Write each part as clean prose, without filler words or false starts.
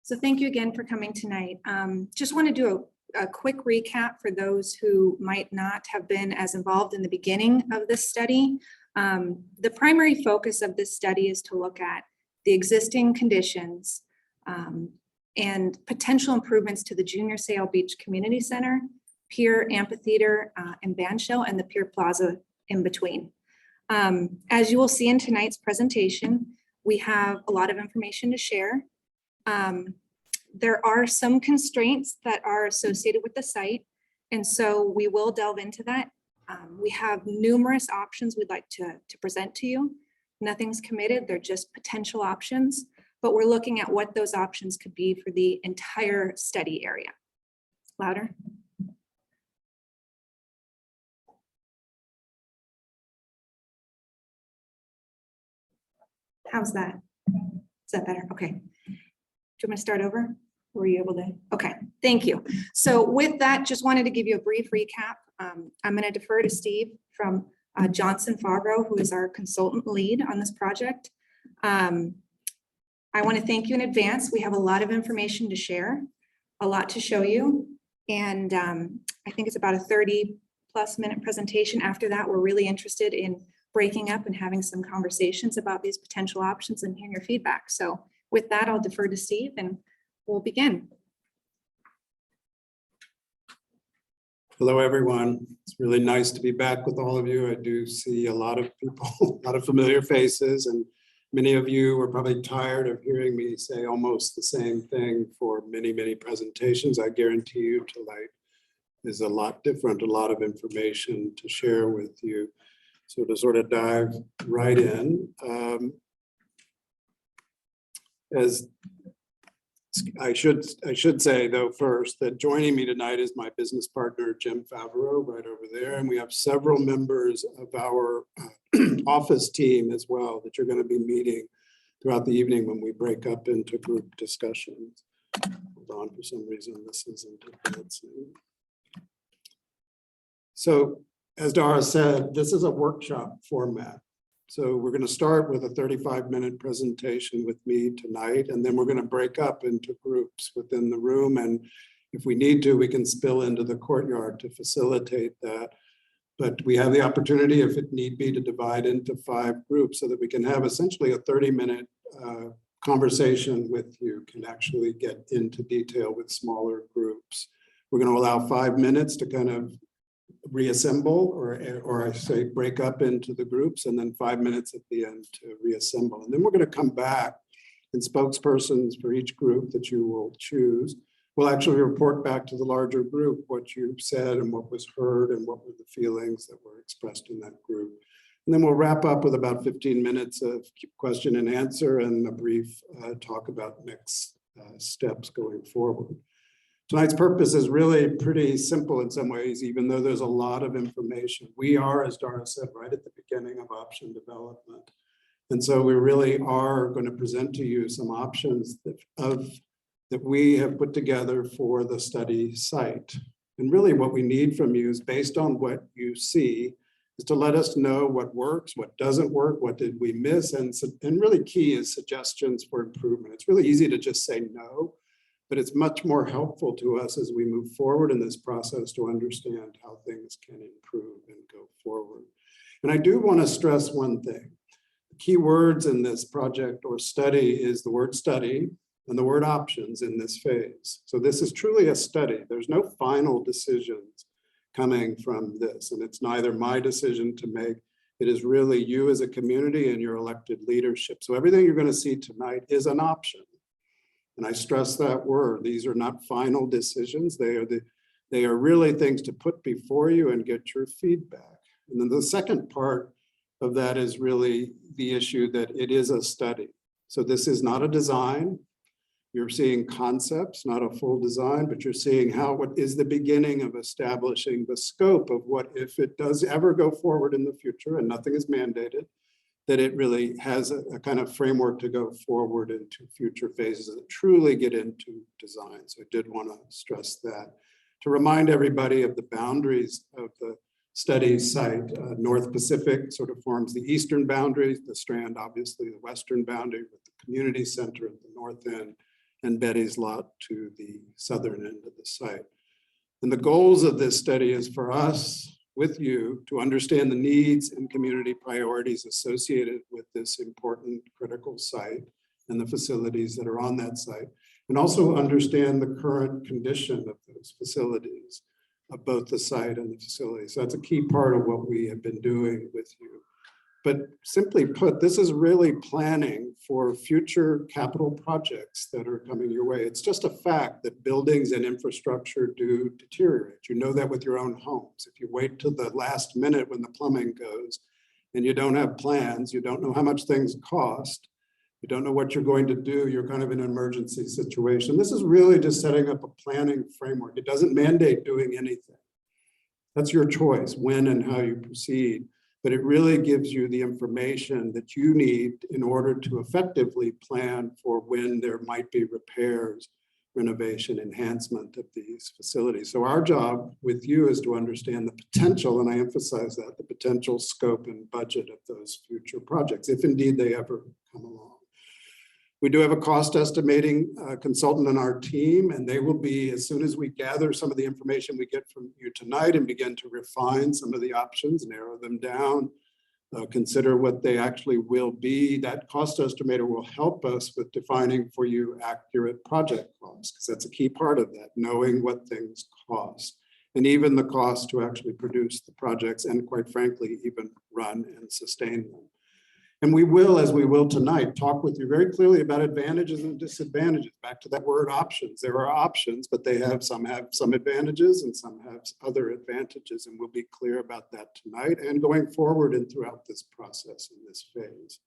So thank you again for coming tonight. Just want to do a quick recap for those who might not have been as involved in the beginning of this study. The primary focus of this study is to look at the existing conditions and potential improvements to the Junior Sail Beach Community Center, Pier Amphitheater and Bandshell, and the Pier Plaza in between. As you will see in tonight's presentation, we have a lot of information to share. There are some constraints that are associated with the site, and so we will delve into that. We have numerous options we'd like to present to you. Nothing's committed, they're just potential options, but we're looking at what those options could be for the entire study area. Louder. How's that? Is that better? Okay. Do you want me to start over? Were you able to? Okay, thank you. So with that, just wanted to give you a brief recap. I'm going to defer to Steve from Johnson Fogro, who is our consultant lead on this project. I want to thank you in advance. We have a lot of information to share, a lot to show you, and I think it's about a 30+ minute presentation. After that, we're really interested in breaking up and having some conversations about these potential options and hearing your feedback. So with that, I'll defer to Steve and we'll begin. Hello, everyone. It's really nice to be back with all of you. I do see a lot of people, a lot of familiar faces, and many of you are probably tired of hearing me say almost the same thing for many, many presentations. I guarantee you tonight is a lot different, a lot of information to share with you. So to sort of dive right in, as I should say though first that joining me tonight is my business partner Jim Favreau right over there, and we have several members of our office team as well that you're going to be meeting throughout the evening when we break up into group discussions. Hold on, for some reason this isn't advancing. So as Dara said, this is a workshop format. So we're going to start with a 35-minute presentation with me tonight, and then we're going to break up into groups within the room. And if we need to, we can spill into the courtyard to facilitate that. But we have the opportunity, if it need be, to divide into 5 groups so that we can have essentially a 30-minute conversation with you, can actually get into detail with smaller groups. We're going to allow 5 minutes to kind of reassemble or I say break up into the groups, and then 5 minutes at the end to reassemble. And then we're going to come back, and spokespersons for each group that you will choose will actually report back to the larger group what you've said and what was heard and what were the feelings that were expressed in that group. And then we'll wrap up with about 15 minutes of question and answer and a brief talk about next steps going forward. Tonight's purpose is really pretty simple in some ways, even though there's a lot of information. We are, as Dara said, right at the beginning of option development. And so we really are going to present to you some options that we have put together for the study site. And really what we need from you is, based on what you see, is to let us know what works, what doesn't work, what did we miss, and really key is suggestions for improvement. It's really easy to just say no, but it's much more helpful to us as we move forward in this process to understand how things can improve and go forward. And I do want to stress one thing. The key words in this project or study is the word study and the word options in this phase. So this is truly a study. There's no final decisions coming from this, and it's neither my decision to make. It is really you as a community and your elected leadership. So everything you're going to see tonight is an option. And I stress that word. These are not final decisions. They are really things to put before you and get your feedback. And then the second part of that is really the issue that it is a study. So this is not a design. You're seeing concepts, not a full design, but you're seeing what is the beginning of establishing the scope of what, if it does ever go forward in the future, and nothing is mandated, that it really has a kind of framework to go forward into future phases that truly get into design. So I did want to stress that. To remind everybody of the boundaries of the study site, North Pacific sort of forms the eastern boundary, the Strand obviously the western boundary, with the community center at the north end, and Betty's lot to the southern end of the site. And the goals of this study is for us, with you, to understand the needs and community priorities associated with this important critical site and the facilities that are on that site, and also understand the current condition of those facilities, of both the site and the facility. So that's a key part of what we have been doing with you. But simply put, this is really planning for future capital projects that are coming your way. It's just a fact that buildings and infrastructure do deteriorate. You know that with your own homes. If you wait till the last minute when the plumbing goes and you don't have plans, you don't know how much things cost, you don't know what you're going to do, you're kind of in an emergency situation. This is really just setting up a planning framework. It doesn't mandate doing anything. That's your choice, when and how you proceed. But it really gives you the information that you need in order to effectively plan for when there might be repairs, renovation, enhancement of these facilities. So our job with you is to understand the potential, and I emphasize that, the potential scope and budget of those future projects, if indeed they ever come along. We do have a cost estimating consultant on our team, and they will be, as soon as we gather some of the information we get from you tonight and begin to refine some of the options, narrow them down, consider what they actually will be. That cost estimator will help us with defining for you accurate project costs, because that's a key part of that, knowing what things cost, and even the cost to actually produce the projects and, quite frankly, even run and sustain them. And we will, as we will tonight, talk with you very clearly about advantages and disadvantages. Back to that word options. There are options, but some have some advantages and some have other advantages. And we'll be clear about that tonight and going forward and throughout this process in this phase.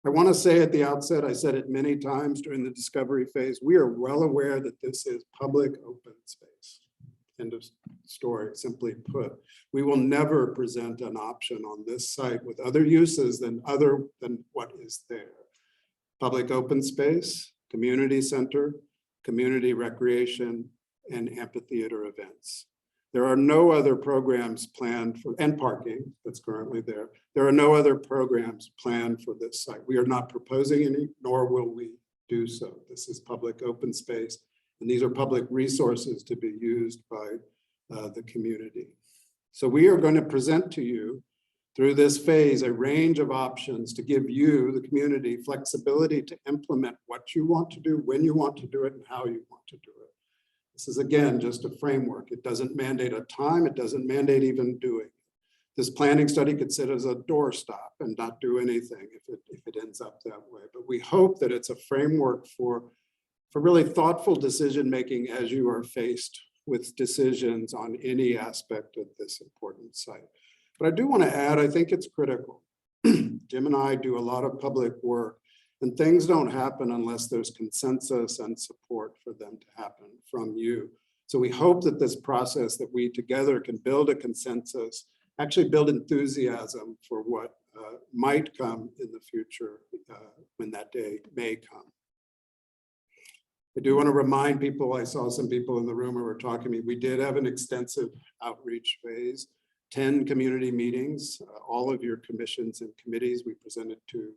I want to say at the outset, I said it many times during the discovery phase, we are well aware that this is public open space. End of story, simply put. We will never present an option on this site with other uses than what is there. Public open space, community center, community recreation, and amphitheater events. There are no other programs planned for, and parking that's currently there. There are no other programs planned for this site. We are not proposing any, nor will we do so. This is public open space. And these are public resources to be used by the community. So we are going to present to you through this phase a range of options to give you, the community, flexibility to implement what you want to do, when you want to do it, and how you want to do it. This is, again, just a framework. It doesn't mandate a time. It doesn't mandate even doing it. This planning study could sit as a doorstop and not do anything if it ends up that way. But we hope that it's a framework for really thoughtful decision-making as you are faced with decisions on any aspect of this important site. But I do want to add, I think it's critical. Jim and I do a lot of public work, and things don't happen unless there's consensus and support for them to happen from you. So we hope that this process, that we together can build a consensus, actually build enthusiasm for what might come in the future when that day may come. I do want to remind people, I saw some people in the room who were talking to me, we did have an extensive outreach phase, 10 community meetings, all of your commissions and committees we presented to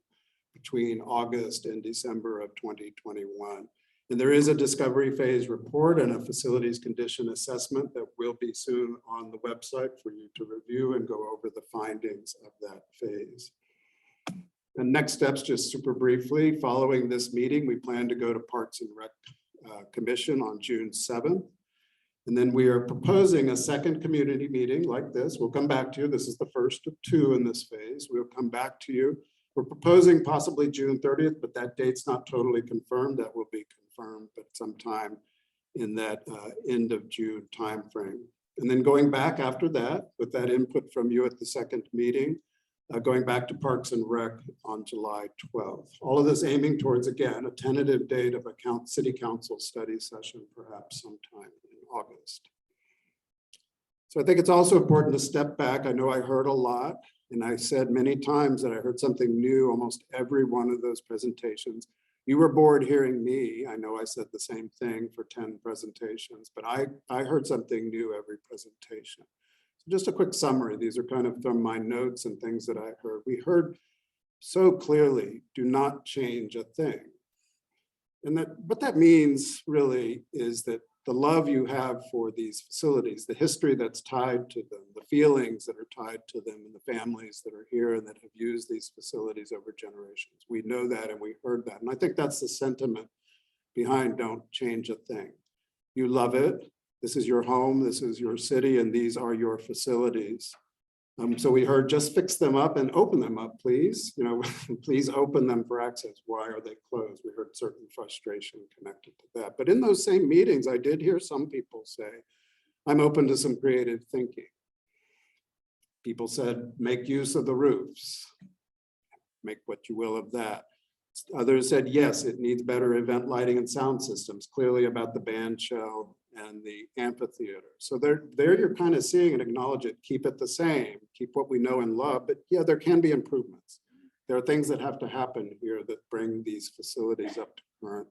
between August and December of 2021. And there is a discovery phase report and a facilities condition assessment that will be soon on the website for you to review and go over the findings of that phase. And next steps, just super briefly, following this meeting, we plan to go to Parks and Rec Commission on June 7th. And then we are proposing a second community meeting like this. We'll come back to you. This is the first of 2 in this phase. We'll come back to you. We're proposing possibly June 30th, but that date's not totally confirmed. That will be confirmed, but sometime in that end of June timeframe. And then going back after that, with that input from you at the second meeting, going back to Parks and Rec on July 12th. All of this aiming towards, again, a tentative date of a city council study session, perhaps sometime in August. So I think it's also important to step back. I know I heard a lot, and I said many times that I heard something new almost every one of those presentations. You were bored hearing me. I know I said the same thing for 10 presentations, but I heard something new every presentation. Just a quick summary. These are kind of from my notes and things that I heard. We heard so clearly, do not change a thing. And what that means really is that the love you have for these facilities, the history that's tied to them, the feelings that are tied to them, and the families that are here and that have used these facilities over generations. We know that and we heard that. And I think that's the sentiment behind Don't Change a Thing. You love it. This is your home. This is your city. And these are your facilities. So we heard just fix them up and open them up, please. You know, please open them for access. Why are they closed? We heard certain frustration connected to that. But in those same meetings, I did hear some people say, I'm open to some creative thinking. People said, make use of the roofs. Make what you will of that. Others said, yes, it needs better event lighting and sound systems, clearly about the band shell and the amphitheater. So there you're kind of seeing and acknowledge it, keep it the same, keep what we know and love, but yeah, there can be improvements. There are things that have to happen here that bring these facilities up to current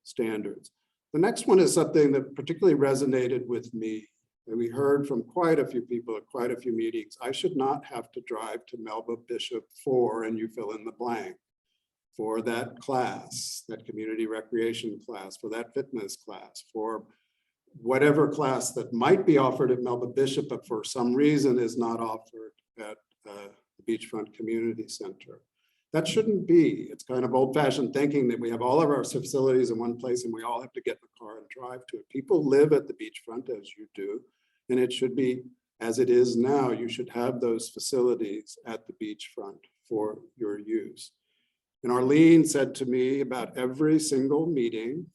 standards. The next one is something that particularly resonated with me. And we heard from quite a few people at quite a few meetings. I should not have to drive to Melba Bishop for, and you fill in the blank, for that class, that community recreation class, for that fitness class, for whatever class that might be offered at Melba Bishop, but for some reason is not offered at the Beachfront Community Center. That shouldn't be. It's kind of old-fashioned thinking that we have all of our facilities in one place and we all have to get in the car and drive to it. People live at the beachfront, as you do, and it should be as it is now. You should have those facilities at the beachfront for your use. And Arlene said to me about every single meeting,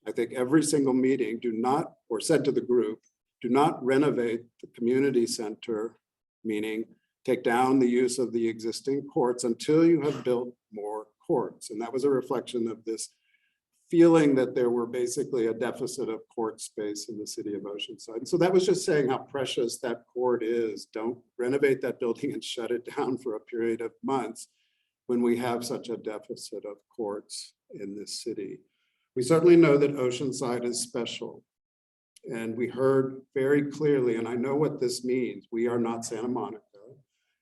I think every single meeting, do not, or said to the group, do not renovate the community center, meaning take down the use of the existing courts until you have built more courts. And that was a reflection of this feeling that there were basically a deficit of court space in the city of Oceanside. And so that was just saying how precious that court is. Don't renovate that building and shut it down for a period of months when we have such a deficit of courts in this city. We certainly know that Oceanside is special. And we heard very clearly, and I know what this means, we are not Santa Monica.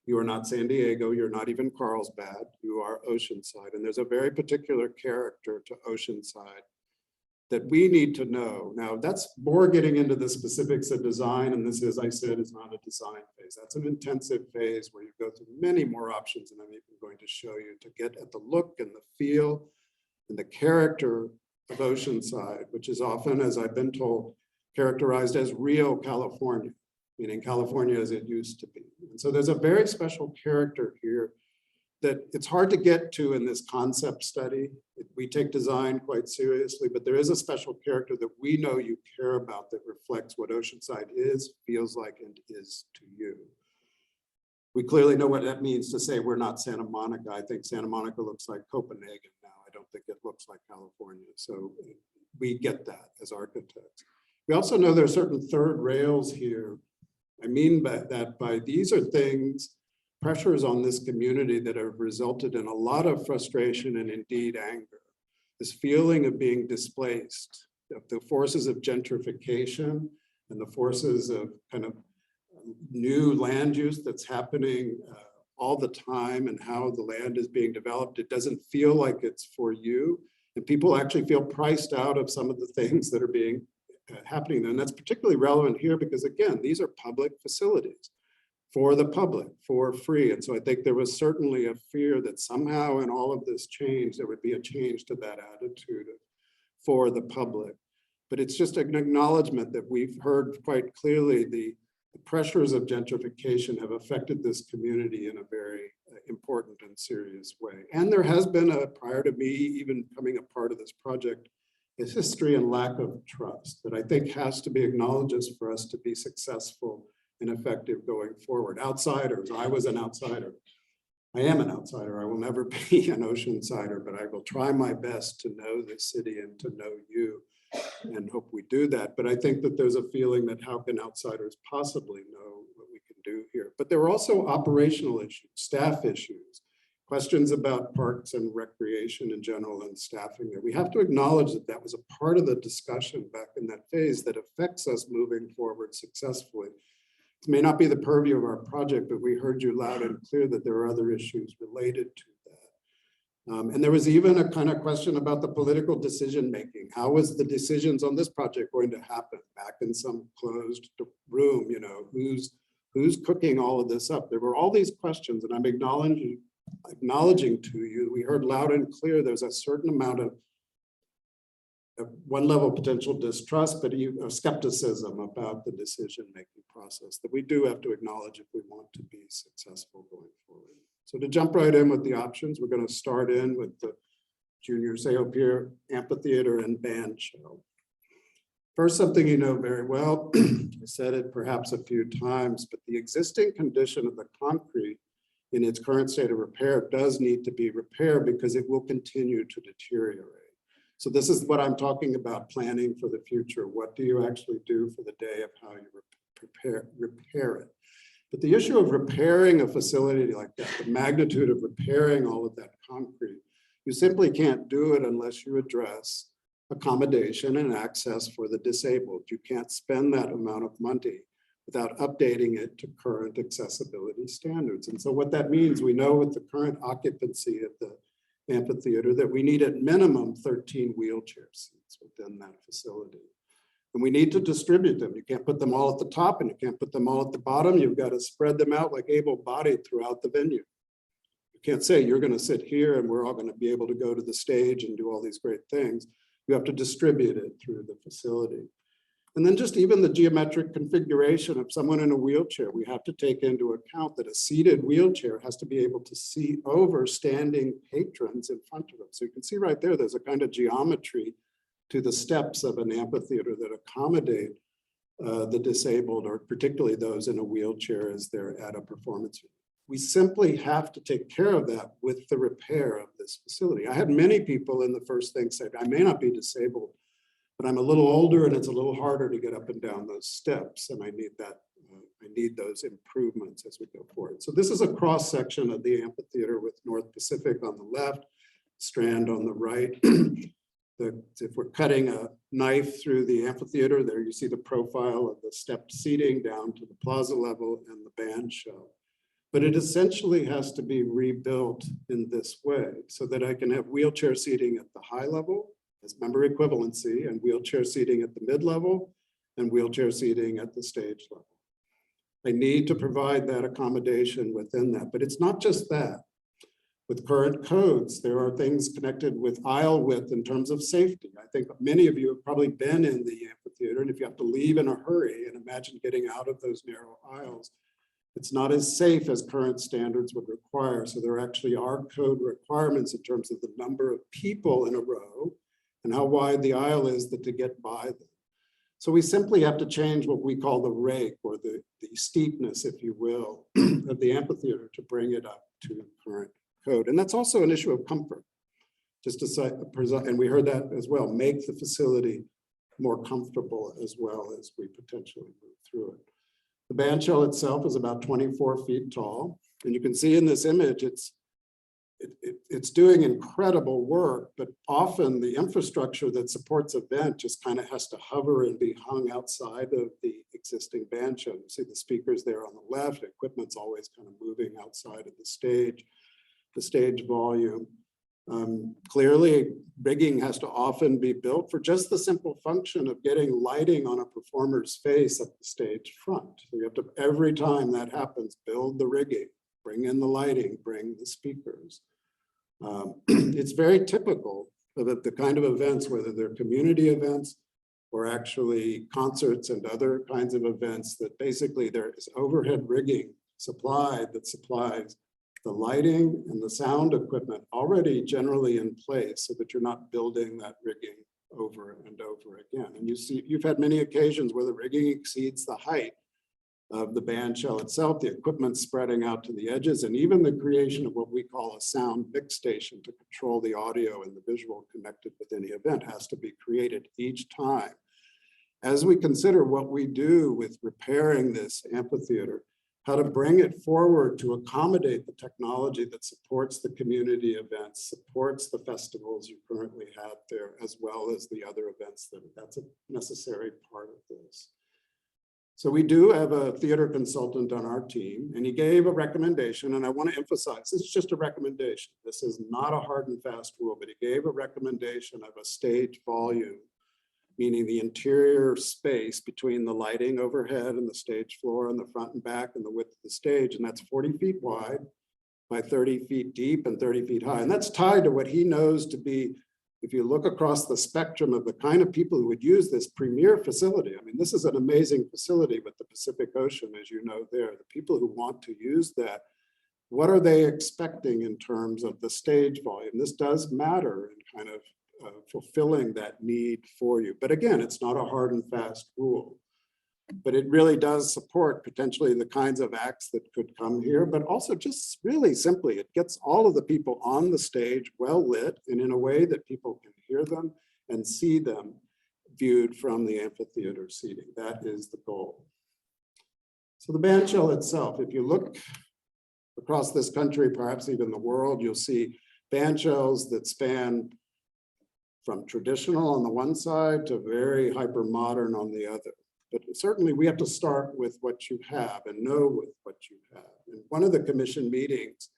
You are not San Diego, you're not even Carlsbad, you are Oceanside. And there's a very particular character to Oceanside that we need to know. Now, that's more getting into the specifics of design, and this, as I said, is not a design phase. That's an intensive phase where you go through many more options than I'm even going to show you to get at the look and the feel and the character of Oceanside, which is often, as I've been told, characterized as real California, meaning California as it used to be. And so there's a very special character here that it's hard to get to in this concept study. We take design quite seriously, but there is a special character that we know you care about that reflects what Oceanside is, feels like, and is to you. We clearly know what that means to say we're not Santa Monica. I think Santa Monica looks like Copenhagen now. I don't think it looks like California. So we get that as architects. We also know there are certain third rails here. I mean by that, these are things, pressures on this community that have resulted in a lot of frustration and indeed anger. This feeling of being displaced, of the forces of gentrification and the forces of kind of new land use that's happening all the time, and how the land is being developed. It doesn't feel like it's for you. And people actually feel priced out of some of the things that are being happening there. And that's particularly relevant here because, again, these are public facilities for the public, for free. And so I think there was certainly a fear that somehow in all of this change, there would be a change to that attitude for the public. But it's just an acknowledgement that we've heard quite clearly the pressures of gentrification have affected this community in a very important and serious way. And there has been, prior to me even becoming a part of this project, a history and lack of trust that I think has to be acknowledged for us to be successful and effective going forward. Outsiders, I was an outsider. I am an outsider. I will never be an Oceansider, but I will try my best to know the city and to know you, and hope we do that. But I think that there's a feeling that how can outsiders possibly know what we can do here? But there were also operational issues, staff issues, questions about parks and recreation in general and staffing there. We have to acknowledge that that was a part of the discussion back in that phase that affects us moving forward successfully. It may not be the purview of our project, but we heard you loud and clear that there are other issues related to that. And there was even a kind of question about the political decision-making. How was the decisions on this project going to happen back in some closed room? You know, who's cooking all of this up? There were all these questions, and I'm acknowledging to you, we heard loud and clear, there's a certain amount of one level potential distrust, but even skepticism about the decision-making process that we do have to acknowledge if we want to be successful going forward. So to jump right in with the options, we're going to start in with the Junior Sao Pier Amphitheater and Band Shell. First, something you know very well, I said it perhaps a few times, but the existing condition of the concrete in its current state of repair does need to be repaired because it will continue to deteriorate. So this is what I'm talking about, planning for the future. What do you actually do for the day of how you repair it? But the issue of repairing a facility like that, the magnitude of repairing all of that concrete, you simply can't do it unless you address accommodation and access for the disabled. You can't spend that amount of money without updating it to current accessibility standards. And so what that means, we know with the current occupancy of the amphitheater that we need at minimum 13 wheelchair seats within that facility. And we need to distribute them. You can't put them all at the top and you can't put them all at the bottom. You've got to spread them out like able-bodied throughout the venue. You can't say you're going to sit here and we're all going to be able to go to the stage and do all these great things. You have to distribute it through the facility. And then just even the geometric configuration of someone in a wheelchair, we have to take into account that a seated wheelchair has to be able to see over standing patrons in front of them. So you can see right there, there's a kind of geometry to the steps of an amphitheater that accommodate the disabled, or particularly those in a wheelchair as they're at a performance. We simply have to take care of that with the repair of this facility. I had many people in the first thing say, I may not be disabled, but I'm a little older and it's a little harder to get up and down those steps. And I need that, I need those improvements as we go forward. So this is a cross section of the amphitheater with North Pacific on the left, Strand on the right. If we're cutting a knife through the amphitheater, there you see the profile of the stepped seating down to the plaza level and the band shell. But it essentially has to be rebuilt in this way so that I can have wheelchair seating at the high level as member equivalency, and wheelchair seating at the mid-level, and wheelchair seating at the stage level. I need to provide that accommodation within that, but it's not just that. With current codes, there are things connected with aisle width in terms of safety. I think many of you have probably been in the amphitheater, and if you have to leave in a hurry, and imagine getting out of those narrow aisles, it's not as safe as current standards would require. So there actually are code requirements in terms of the number of people in a row and how wide the aisle is to get by them. So we simply have to change what we call the rake, or the steepness, if you will, of the amphitheater to bring it up to current code. And that's also an issue of comfort. Just to say, and we heard that as well, make the facility more comfortable as well as we potentially move through it. The band shell itself is about 24 feet tall. And you can see in this image, it's doing incredible work, but often the infrastructure that supports a vent just kind of has to hover and be hung outside of the existing band shell. You see the speakers there on the left, equipment's always kind of moving outside of the stage volume. Clearly, rigging has to often be built for just the simple function of getting lighting on a performer's face at the stage front. So you have to, every time that happens, build the rigging, bring in the lighting, bring the speakers. It's very typical of the kind of events, whether they're community events or actually concerts and other kinds of events, that basically there is overhead rigging supplied that supplies the lighting and the sound equipment already generally in place so that you're not building that rigging over and over again. And you see, you've had many occasions where the rigging exceeds the height of the band shell itself, the equipment spreading out to the edges, and even the creation of what we call a sound mix station to control the audio and the visual connected with any event has to be created each time. As we consider what we do with repairing this amphitheater, how to bring it forward to accommodate the technology that supports the community events, supports the festivals you currently have there, as well as the other events that's a necessary part of this. So we do have a theater consultant on our team, and he gave a recommendation, and I want to emphasize, this is just a recommendation. This is not a hard and fast rule, but he gave a recommendation of a stage volume, meaning the interior space between the lighting overhead and the stage floor and the front and back and the width of the stage, and that's 40 feet wide by 30 feet deep and 30 feet high. And that's tied to what he knows to be, if you look across the spectrum of the kind of people who would use this premier facility. I mean, this is an amazing facility with the Pacific Ocean, as you know there. The people who want to use that, what are they expecting in terms of the stage volume? This does matter in kind of fulfilling that need for you. But again, it's not a hard and fast rule. But it really does support potentially the kinds of acts that could come here, but also just really simply, it gets all of the people on the stage well lit and in a way that people can hear them and see them viewed from the amphitheater seating. That is the goal. So the bandshell itself, if you look across this country, perhaps even the world, you'll see bandshells that span from traditional on the one side to very hyper modern on the other. But certainly we have to start with what you have and know with what you have. In one of the commission meetings,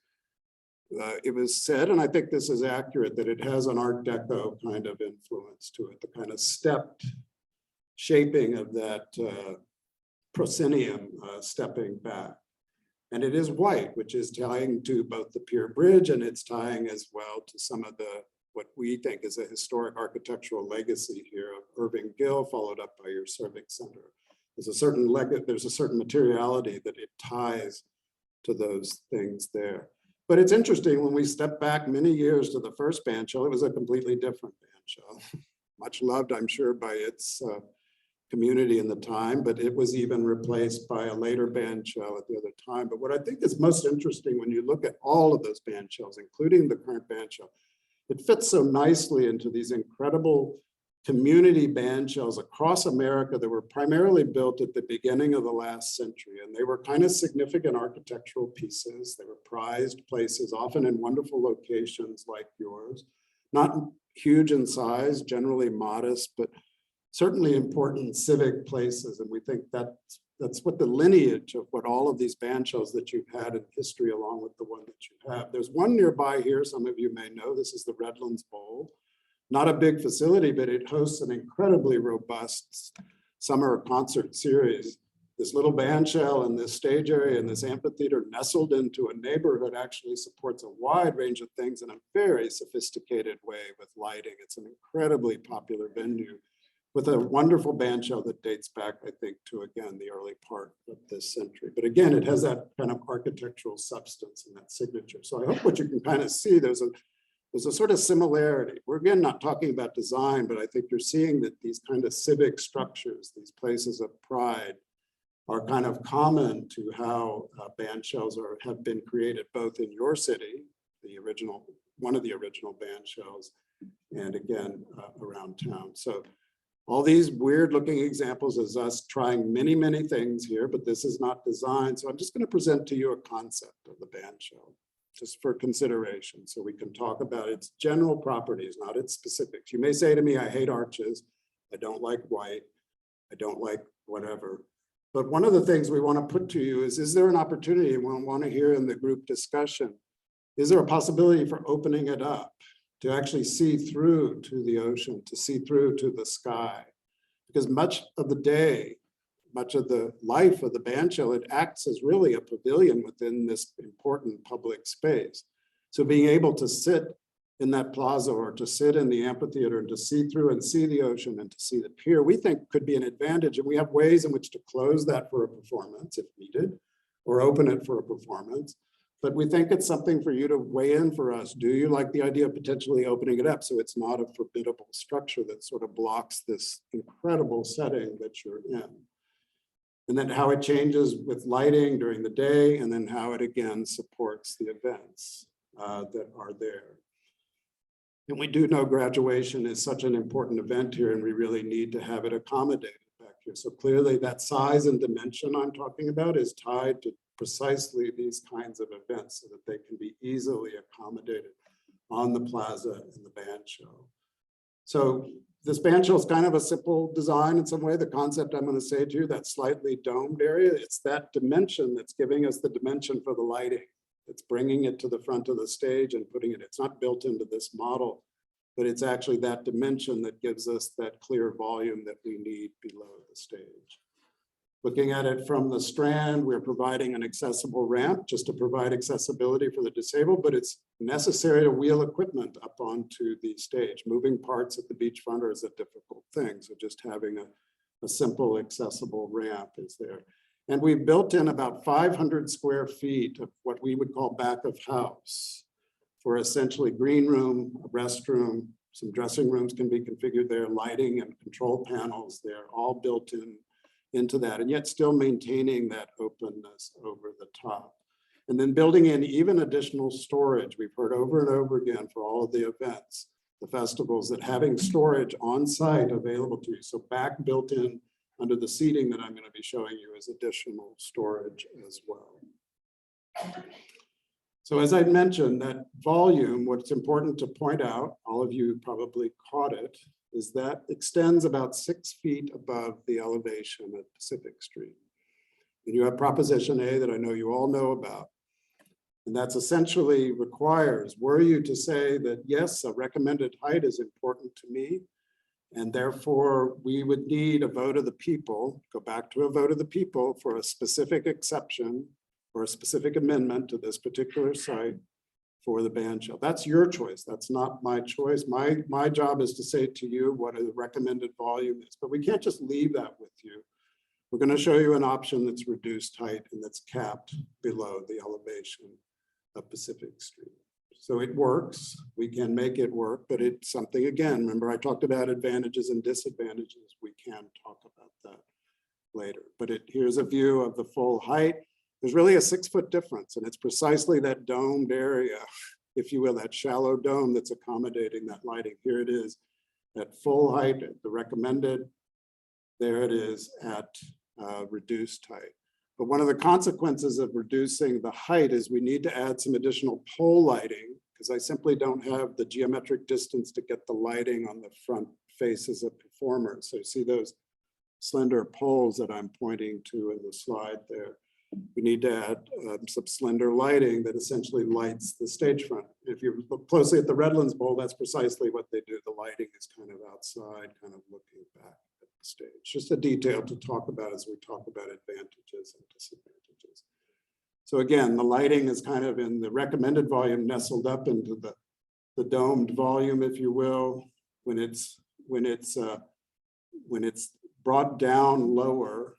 it was said, and I think this is accurate, that it has an Art Deco kind of influence to it, the kind of stepped shaping of that proscenium stepping back. And it is white, which is tying to both the Pier Bridge, and it's tying as well to some of the what we think is a historic architectural legacy here of Irving Gill, followed up by your Civic Center. There's a certain materiality that it ties to those things there. But it's interesting, when we step back many years to the first bandshell, it was a completely different bandshell. Much loved, I'm sure, by its community in the time, but it was even replaced by a later bandshell at the other time. But what I think is most interesting when you look at all of those bandshells, including the current bandshell, it fits so nicely into these incredible community bandshells across America that were primarily built at the beginning of the last century. And they were kind of significant architectural pieces. They were prized places, often in wonderful locations like yours, not huge in size, generally modest, but certainly important civic places. And we think that's what the lineage of what all of these bandshells that you've had in history, along with the one that you have. There's one nearby here, some of you may know, this is the Redlands Bowl. Not a big facility, but it hosts an incredibly robust summer concert series. This little bandshell and this stage area and this amphitheater nestled into a neighborhood actually supports a wide range of things in a very sophisticated way with lighting. It's an incredibly popular venue with a wonderful bandshell that dates back, I think, to, again, the early part of this century. But again, it has that kind of architectural substance and that signature. So I hope what you can kind of see, there's a sort of similarity. We're again not talking about design, but I think you're seeing that these kind of civic structures, these places of pride, are kind of common to how bandshells have been created, both in your city, one of the original bandshells, and again, around town. So all these weird looking examples is us trying many, many things here, but this is not design. So I'm just going to present to you a concept of the bandshell, just for consideration, so we can talk about its general properties, not its specifics. You may say to me, I hate arches, I don't like white, I don't like whatever. But one of the things we want to put to you is there an opportunity, and we'll want to hear in the group discussion, is there a possibility for opening it up to actually see through to the ocean, to see through to the sky? Because much of the day, much of the life of the bandshell, it acts as really a pavilion within this important public space. So being able to sit in that plaza or to sit in the amphitheater and to see through and see the ocean and to see the pier, we think could be an advantage. And we have ways in which to close that for a performance if needed, or open it for a performance. But we think it's something for you to weigh in for us. Do you like the idea of potentially opening it up so it's not a formidable structure that sort of blocks this incredible setting that you're in? And then how it changes with lighting during the day, and then how it again supports the events that are there. And we do know graduation is such an important event here, and we really need to have it accommodated back here. So clearly that size and dimension I'm talking about is tied to precisely these kinds of events so that they can be easily accommodated on the plaza and the bandshell. So this band shell is kind of a simple design in some way. The concept I'm going to say to you, that slightly domed area, it's that dimension that's giving us the dimension for the lighting. It's bringing it to the front of the stage and putting it, it's not built into this model, but it's actually that dimension that gives us that clear volume that we need below the stage. Looking at it from the strand, we're providing an accessible ramp just to provide accessibility for the disabled, but it's necessary to wheel equipment up onto the stage. Moving parts at the beachfront is a difficult thing, so just having a simple accessible ramp is there. And we've built in about 500 square feet of what we would call back of house for essentially green room, a restroom, some dressing rooms can be configured there, lighting and control panels, they're all built into that, and yet still maintaining that openness over the top. And then building in even additional storage. We've heard over and over again for all of the events, the festivals, that having storage on site available to you. So back built in under the seating that I'm going to be showing you is additional storage as well. So as I mentioned, that volume, what's important to point out, all of you probably caught it, is that extends about 6 feet above the elevation at Pacific Street. And you have Proposition A that I know you all know about. And that's essentially requires, were you to say that, yes, a recommended height is important to me, and therefore we would need a vote of the people, go back to a vote of the people for a specific exception or a specific amendment to this particular site for the band shell. That's your choice. That's not my choice. My job is to say to you what the recommended volume is, but we can't just leave that with you. We're going to show you an option that's reduced height and that's capped below the elevation of Pacific Street. So it works. We can make it work, but it's something, again, remember I talked about advantages and disadvantages. We can talk about that later, but here's a view of the full height. There's really a 6 foot difference, and it's precisely that domed area, if you will, that shallow dome that's accommodating that lighting. Here it is at full height, the recommended. There it is at reduced height. But one of the consequences of reducing the height is we need to add some additional pole lighting, because I simply don't have the geometric distance to get the lighting on the front faces of performers. So you see those slender poles that I'm pointing to in the slide there. We need to add some slender lighting that essentially lights the stage front. If you look closely at the Redlands Bowl, that's precisely what they do. The lighting is kind of outside, kind of looking back at the stage. Just a detail to talk about as we talk about advantages and disadvantages. So again, the lighting is kind of in the recommended volume, nestled up into the domed volume, if you will. When it's brought down lower,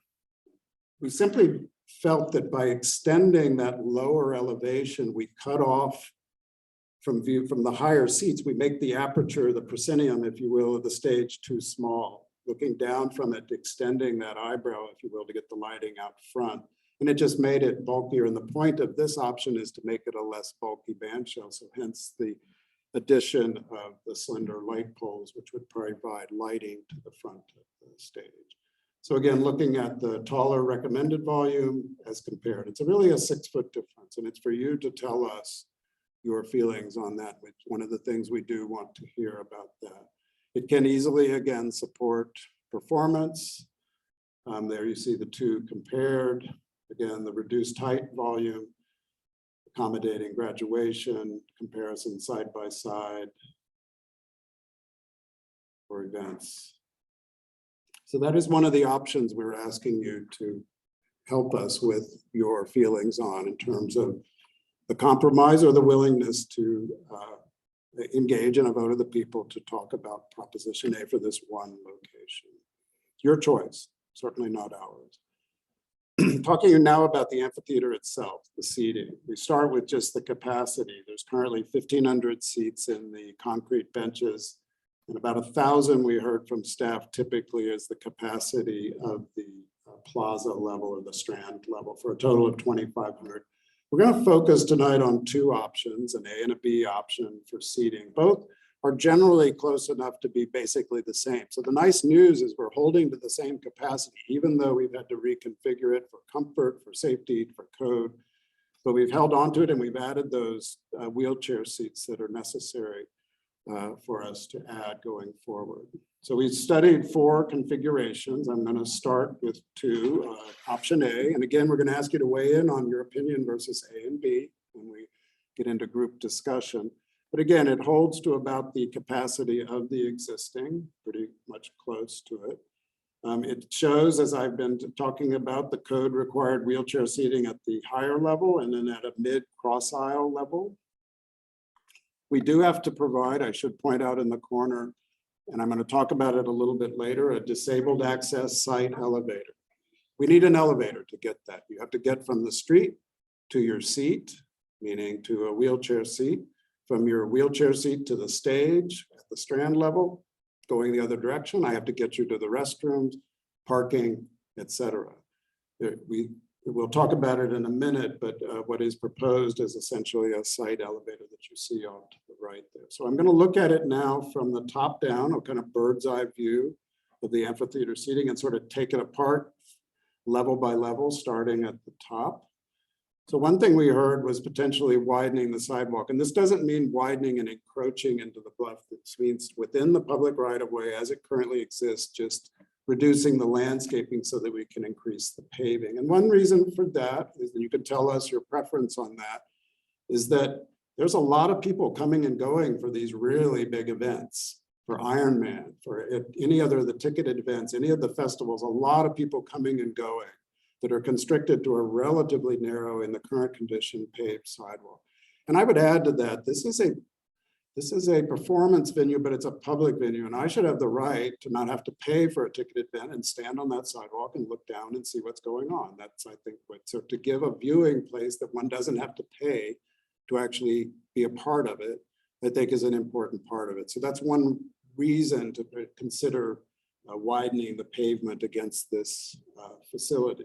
we simply felt that by extending that lower elevation, we cut off from view from the higher seats, we make the aperture, the proscenium, if you will, of the stage too small. Looking down from it, extending that eyebrow, if you will, to get the lighting out front. And it just made it bulkier. And the point of this option is to make it a less bulky band shell. So hence the addition of the slender light poles, which would provide lighting to the front of the stage. So again, looking at the taller recommended volume as compared, it's really a 6 foot difference, and it's for you to tell us your feelings on that, which one of the things we do want to hear about that. It can easily, again, support performance. There you see the two compared. Again, the reduced height volume, accommodating graduation, comparison side by side for events. So that is one of the options we're asking you to help us with your feelings on in terms of the compromise or the willingness to engage in a vote of the people to talk about Proposition A for this one location. Your choice, certainly not ours. Talking now about the amphitheater itself, the seating. We start with just the capacity. There's currently 1,500 seats in the concrete benches, and about 1,000 we heard from staff typically is the capacity of the plaza level or the strand level for a total of 2,500. We're going to focus tonight on two options, an A and a B option for seating. Both are generally close enough to be basically the same. So the nice news is we're holding to the same capacity, even though we've had to reconfigure it for comfort, for safety, for code, but we've held on to it and we've added those wheelchair seats that are necessary for us to add going forward. So we studied 4 configurations. I'm going to start with 2, option A. And again, we're going to ask you to weigh in on your opinion versus A and B when we get into group discussion. But again, it holds to about the capacity of the existing, pretty much close to it. It shows, as I've been talking about, the code required wheelchair seating at the higher level and then at a mid cross aisle level. We do have to provide, I should point out in the corner, and I'm going to talk about it a little bit later, a disabled access site elevator. We need an elevator to get that. You have to get from the street to your seat, meaning to a wheelchair seat, from your wheelchair seat to the stage at the Strand level, going the other direction. I have to get you to the restrooms, parking, etc. We'll talk about it in a minute, but what is proposed is essentially a site elevator that you see on to the right there. So I'm going to look at it now from the top down, a kind of bird's eye view of the amphitheater seating and sort of take it apart level by level, starting at the top. So one thing we heard was potentially widening the sidewalk. And this doesn't mean widening and encroaching into the bluff. This means within the public right of way as it currently exists, just reducing the landscaping so that we can increase the paving. And one reason for that is that you can tell us your preference on that, is that there's a lot of people coming and going for these really big events, for Ironman, for any other of the ticketed events, any of the festivals, a lot of people coming and going that are constricted to a relatively narrow, in the current condition, paved sidewalk. And I would add to that, this is a performance venue, but it's a public venue, and I should have the right to not have to pay for a ticketed event and stand on that sidewalk and look down and see what's going on. That's, I think, so to give a viewing place that one doesn't have to pay to actually be a part of it, I think is an important part of it. So that's one reason to consider widening the pavement against this facility.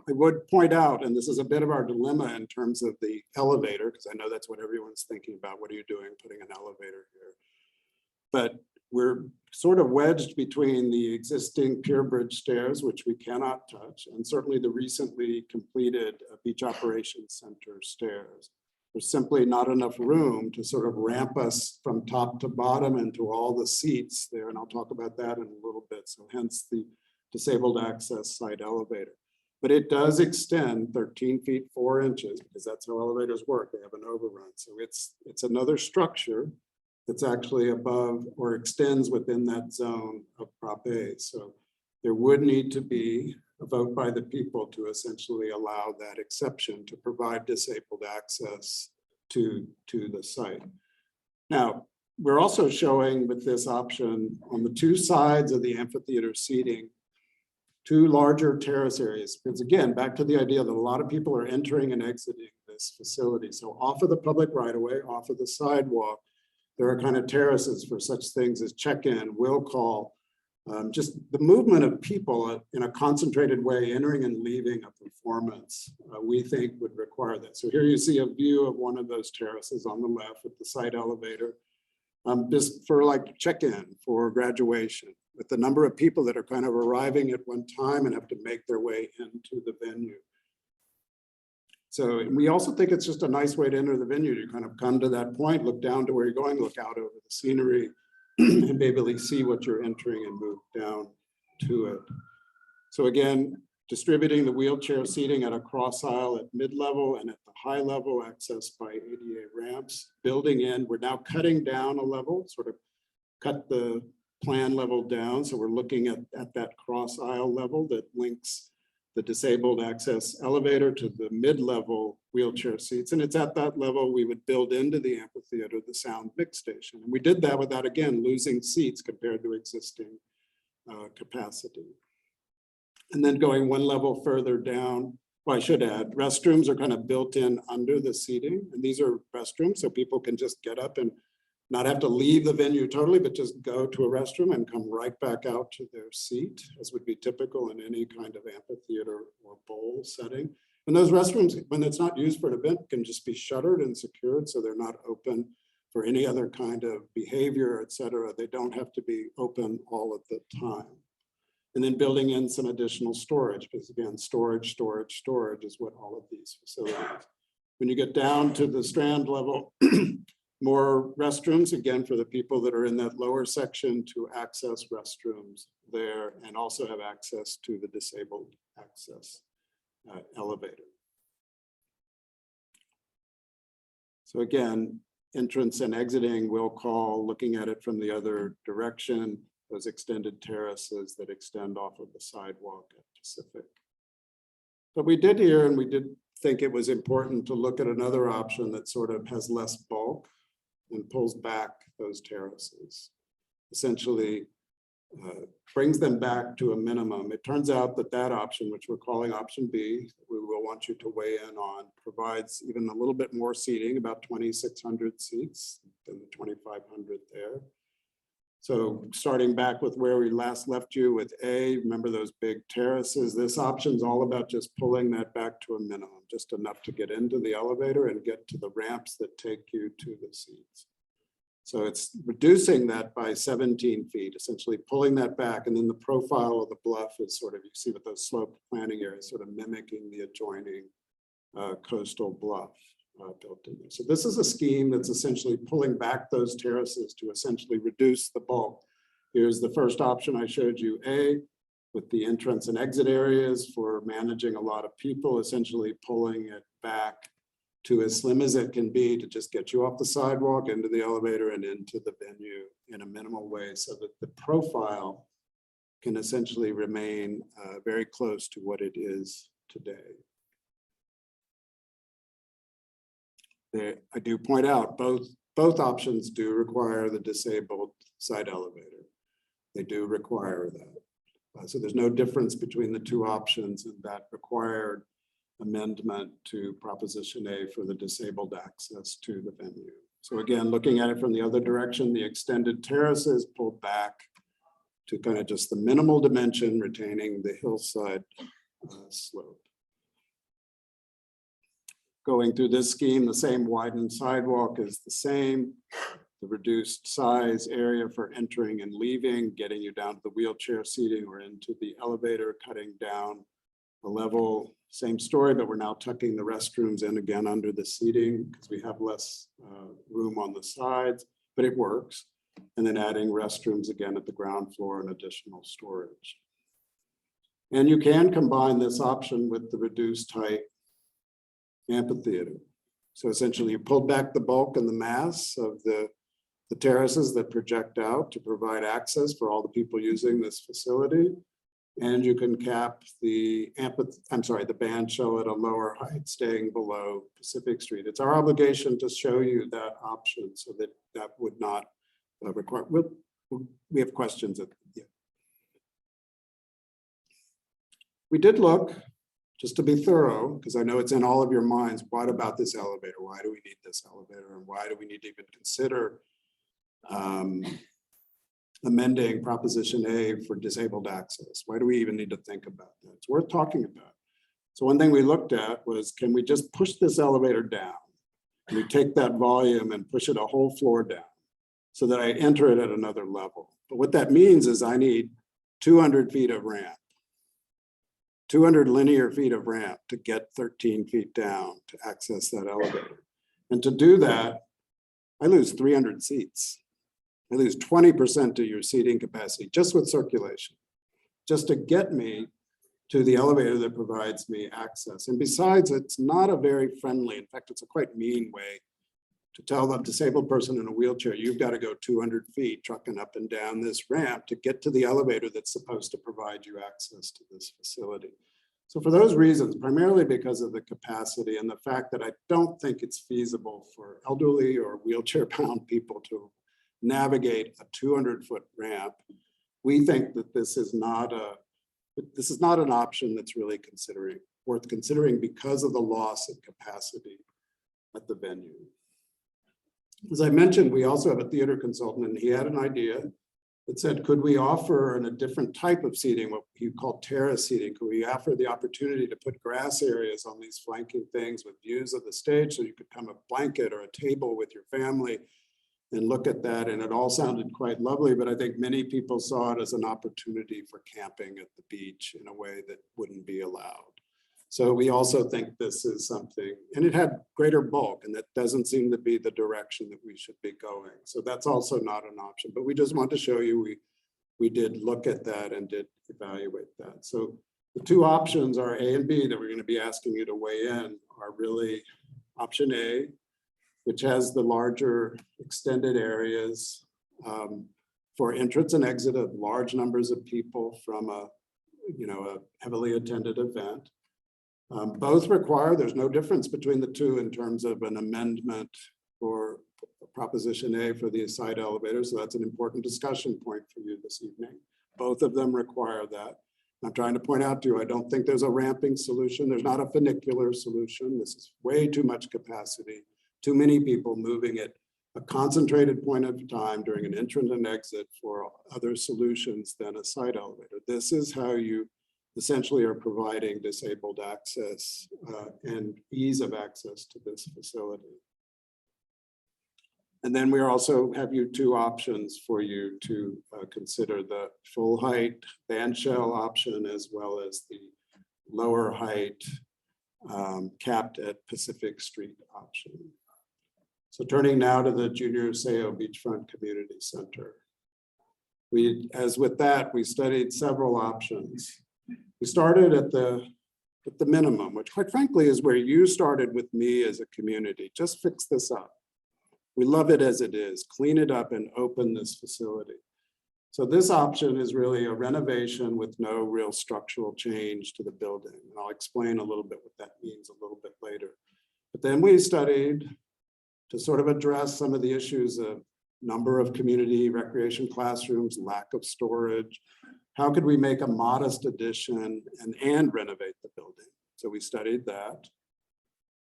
I would point out, and this is a bit of our dilemma in terms of the elevator, because I know that's what everyone's thinking about. What are you doing putting an elevator here? But we're sort of wedged between the existing pier bridge stairs, which we cannot touch, and certainly the recently completed Beach Operations Center stairs. There's simply not enough room to sort of ramp us from top to bottom into all the seats there, and I'll talk about that in a little bit. So hence the disabled access site elevator. But it does extend 13 feet 4 inches, because that's how elevators work. They have an overrun. So it's another structure that's actually above or extends within that zone of Prop A. So there would need to be a vote by the people to essentially allow that exception to provide disabled access to the site. Now, we're also showing with this option on the 2 sides of the amphitheater seating, 2 larger terrace areas, because again, back to the idea that a lot of people are entering and exiting this facility. So off of the public right of way, off of the sidewalk, there are kind of terraces for such things as check-in, will call, just the movement of people in a concentrated way entering and leaving a performance, we think would require that. So here you see a view of one of those terraces on the left with the site elevator, just for like check-in for graduation, with the number of people that are kind of arriving at one time and have to make their way into the venue. So we also think it's just a nice way to enter the venue. You kind of come to that point, look down to where you're going, look out over the scenery, and maybe see what you're entering and move down to it. So again, distributing the wheelchair seating at a cross aisle at mid-level and at the high level, accessed by ADA ramps. Building in, we're now cutting down a level, sort of cut the plan level down. So we're looking at that cross aisle level that links the disabled access elevator to the mid-level wheelchair seats. And it's at that level we would build into the amphitheater the sound mix station. And we did that without, again, losing seats compared to existing capacity. And then going 1 level further down, well, I should add, restrooms are kind of built in under the seating. And these are restrooms, so people can just get up and not have to leave the venue totally, but just go to a restroom and come right back out to their seat, as would be typical in any kind of amphitheater or bowl setting. And those restrooms, when it's not used for an event, can just be shuttered and secured, so they're not open for any other kind of behavior, et cetera. They don't have to be open all of the time. And then building in some additional storage, because again, storage is what all of these facilities. When you get down to the Strand level, More restrooms, again, for the people that are in that lower section to access restrooms there and also have access to the disabled access elevator. So again, entrance and exiting, will call, looking at it from the other direction, those extended terraces that extend off of the sidewalk at Pacific. But we did hear, and we did think it was important to look at another option that sort of has less bulk and pulls back those terraces. Essentially brings them back to a minimum. It turns out that that option, which we're calling option B, we will want you to weigh in on, provides even a little bit more seating, about 2,600 seats than the 2,500 there. So starting back with where we last left you with A, remember those big terraces, this option's all about just pulling that back to a minimum, just enough to get into the elevator and get to the ramps that take you to the seats. So it's reducing that by 17 feet, essentially pulling that back. And then the profile of the bluff is sort of, you see with those sloped planting areas, sort of mimicking the adjoining coastal bluff built in there. So this is a scheme that's essentially pulling back those terraces to essentially reduce the bulk. Here's the first option I showed you, A, with the entrance and exit areas for managing a lot of people, essentially pulling it back to as slim as it can be to just get you off the sidewalk, into the elevator and into the venue in a minimal way so that the profile can essentially remain very close to what it is today. I do point out both options do require the disabled side elevator. They do require that. So there's no difference between the two options in that required amendment to Proposition A for the disabled access to the venue. So again, looking at it from the other direction, the extended terraces pulled back to kind of just the minimal dimension, retaining the hillside slope. Going through this scheme, the same widened sidewalk is the same. The reduced size area for entering and leaving, getting you down to the wheelchair seating or into the elevator, cutting down a level. Same story, but we're now tucking the restrooms in again under the seating because we have less room on the sides, but it works. And then adding restrooms again at the ground floor and additional storage. And you can combine this option with the reduced height amphitheater. So essentially you pulled back the bulk and the mass of the terraces that project out to provide access for all the people using this facility. And you can cap the band shell at a lower height, staying below Pacific Street. It's our obligation to show you that option so that that would not require, we have questions. We did look, just to be thorough, because I know it's in all of your minds, what about this elevator? Why do we need this elevator? And why do we need to even consider amending Proposition A for disabled access? Why do we even need to think about that? It's worth talking about. So one thing we looked at was, can we just push this elevator down? Can we take that volume and push it a whole floor down so that I enter it at another level? But what that means is I need 200 feet of ramp. 200 linear feet of ramp to get 13 feet down to access that elevator. And to do that, I lose 300 seats. I lose 20% of your seating capacity just with circulation, just to get me to the elevator that provides me access. And besides, it's not a very friendly, in fact, it's a quite mean way to tell a disabled person in a wheelchair, you've got to go 200 feet trucking up and down this ramp to get to the elevator that's supposed to provide you access to this facility. So for those reasons, primarily because of the capacity and the fact that I don't think it's feasible for elderly or wheelchair-bound people to navigate a 200-foot ramp, we think that this is not an option that's really worth considering because of the loss of capacity at the venue. As I mentioned, we also have a theater consultant, and he had an idea that said, could we offer a different type of seating, what he called terrace seating? Could we offer the opportunity to put grass areas on these flanking things with views of the stage so you could come a blanket or a table with your family and look at that? And it all sounded quite lovely, but I think many people saw it as an opportunity for camping at the beach in a way that wouldn't be allowed. So we also think this is something, and it had greater bulk, and that doesn't seem to be the direction that we should be going. So that's also not an option, but we just want to show you we did look at that and did evaluate that. So the two options are A and B that we're going to be asking you to weigh in are really option A, which has the larger extended areas for entrance and exit of large numbers of people from a heavily attended event. Both require, there's no difference between the two in terms of an amendment for Proposition A for the side elevator. So that's an important discussion point for you this evening. Both of them require that. I'm trying to point out to you, I don't think there's a ramping solution. There's not a funicular solution. This is way too much capacity, too many people moving at a concentrated point of time during an entrance and exit for other solutions than a side elevator. This is how you essentially are providing disabled access and ease of access to this facility. And then we also have you two options for you to consider: the full height band shell option, as well as the lower height capped at Pacific Street option. So turning now to the Junior Seo Beachfront Community Center. As with that, we studied several options. We started at the minimum, which quite frankly is where you started with me as a community. Just fix this up. We love it as it is. Clean it up and open this facility. So this option is really a renovation with no real structural change to the building. And I'll explain a little bit what that means a little bit later. But then we studied to sort of address some of the issues of number of community recreation classrooms, lack of storage. How could we make a modest addition and renovate the building? So we studied that.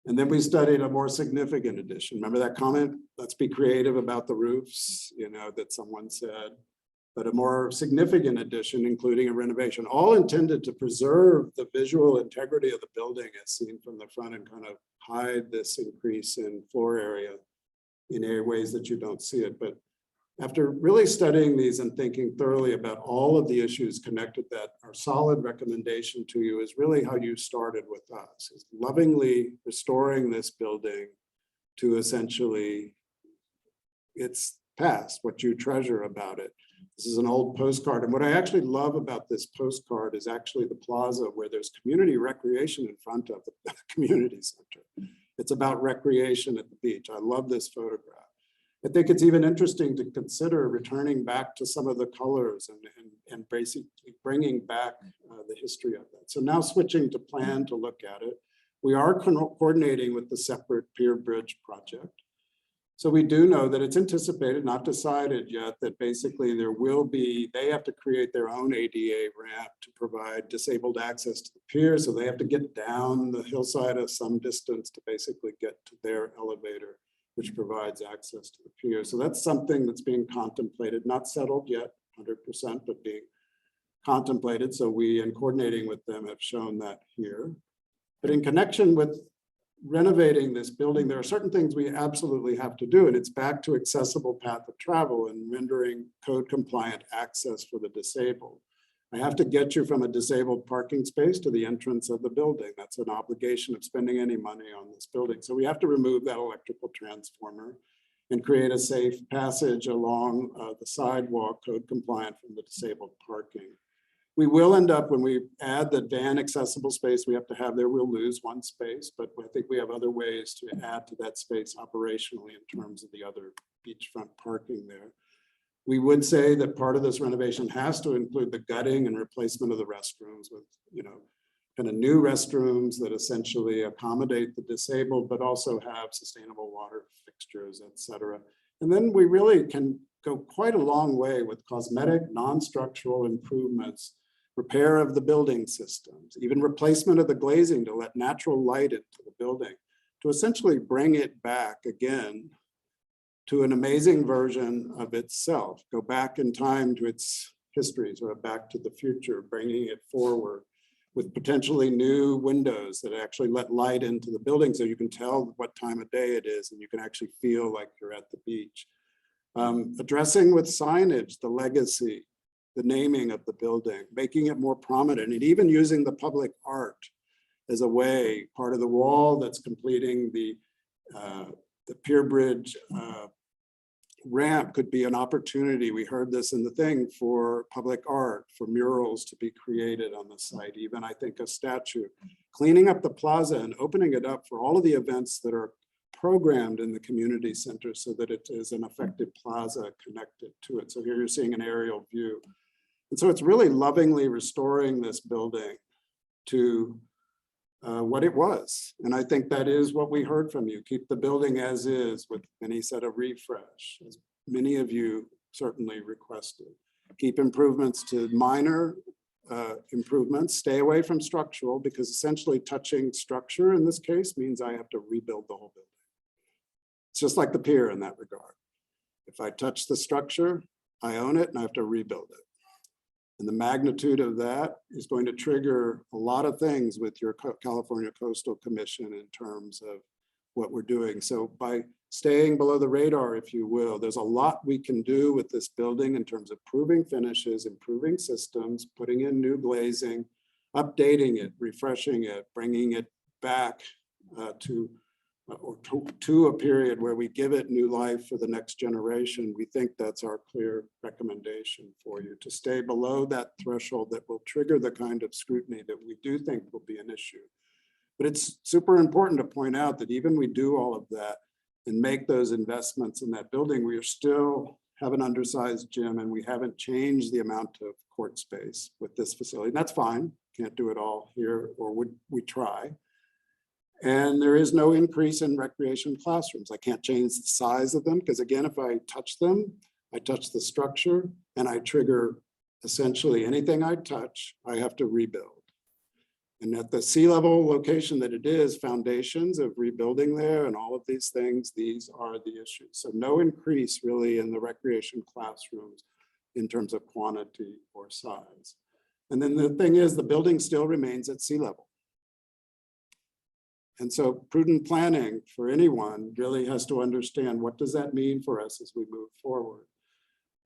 And then we studied a more significant addition. Remember that comment? Let's be creative about the roofs, that someone said. But a more significant addition, including a renovation, all intended to preserve the visual integrity of the building as seen from the front and kind of hide this increase in floor area in ways that you don't see it. But after really studying these and thinking thoroughly about all of the issues connected, that our solid recommendation to you is really how you started with us, is lovingly restoring this building to essentially its past, what you treasure about it. This is an old postcard. And what I actually love about this postcard is actually the plaza where there's community recreation in front of the community center. It's about recreation at the beach. I love this photograph. I think it's even interesting to consider returning back to some of the colors and basically bringing back the history of that. So now switching to plan to look at it, we are coordinating with the separate pier bridge project. So we do know that it's anticipated, not decided yet, that basically they have to create their own ADA ramp to provide disabled access to the pier. So they have to get down the hillside of some distance to basically get to their elevator, which provides access to the pier. So that's something that's being contemplated, not settled yet 100%, but being contemplated. So we, in coordinating with them, have shown that here. But in connection with renovating this building, there are certain things we absolutely have to do, and it's back to accessible path of travel and rendering code compliant access for the disabled. I have to get you from a disabled parking space to the entrance of the building. That's an obligation of spending any money on this building. So we have to remove that electrical transformer and create a safe passage along the sidewalk, code compliant from the disabled parking. We will end up, when we add the van accessible space we have to have there, we'll lose one space, but I think we have other ways to add to that space operationally in terms of the other beachfront parking there. We would say that part of this renovation has to include the gutting and replacement of the restrooms with, kind of new restrooms that essentially accommodate the disabled, but also have sustainable water fixtures, et cetera. And then we really can go quite a long way with cosmetic, non-structural improvements, repair of the building systems, even replacement of the glazing to let natural light into the building, to essentially bring it back again to an amazing version of itself, go back in time to its history, sort of back to the future, bringing it forward with potentially new windows that actually let light into the building so you can tell what time of day it is and you can actually feel like you're at the beach. Addressing with signage, the legacy, the naming of the building, making it more prominent, and even using the public art as a way, part of the wall that's completing the pier bridge ramp could be an opportunity. We heard this in the thing for public art, for murals to be created on the site, even I think a statue. Cleaning up the plaza and opening it up for all of the events that are programmed in the community center so that it is an effective plaza connected to it. So here you're seeing an aerial view. And so it's really lovingly restoring this building to what it was. And I think that is what we heard from you. Keep the building as is, with many said a refresh, as many of you certainly requested. Keep improvements to minor improvements, stay away from structural, because essentially touching structure in this case means I have to rebuild the whole building. It's just like the pier in that regard. If I touch the structure, I own it and I have to rebuild it. And the magnitude of that is going to trigger a lot of things with your California Coastal Commission in terms of what we're doing. So by staying below the radar, if you will, there's a lot we can do with this building in terms of improving finishes, improving systems, putting in new glazing, updating it, refreshing it, bringing it back to a period where we give it new life for the next generation. We think that's our clear recommendation for you, to stay below that threshold that will trigger the kind of scrutiny that we do think will be an issue. But it's super important to point out that even we do all of that and make those investments in that building, we are still have an undersized gym and we haven't changed the amount of court space with this facility. And that's fine, can't do it all here, or would we try? And there is no increase in recreation classrooms. I can't change the size of them because, again, if I touch them, I touch the structure and I trigger essentially anything I touch, I have to rebuild. And at the sea level location that it is, foundations of rebuilding there and all of these things, these are the issues. So no increase really in the recreation classrooms in terms of quantity or size. And then the thing is, the building still remains at sea level. And so prudent planning for anyone really has to understand, what does that mean for us as we move forward?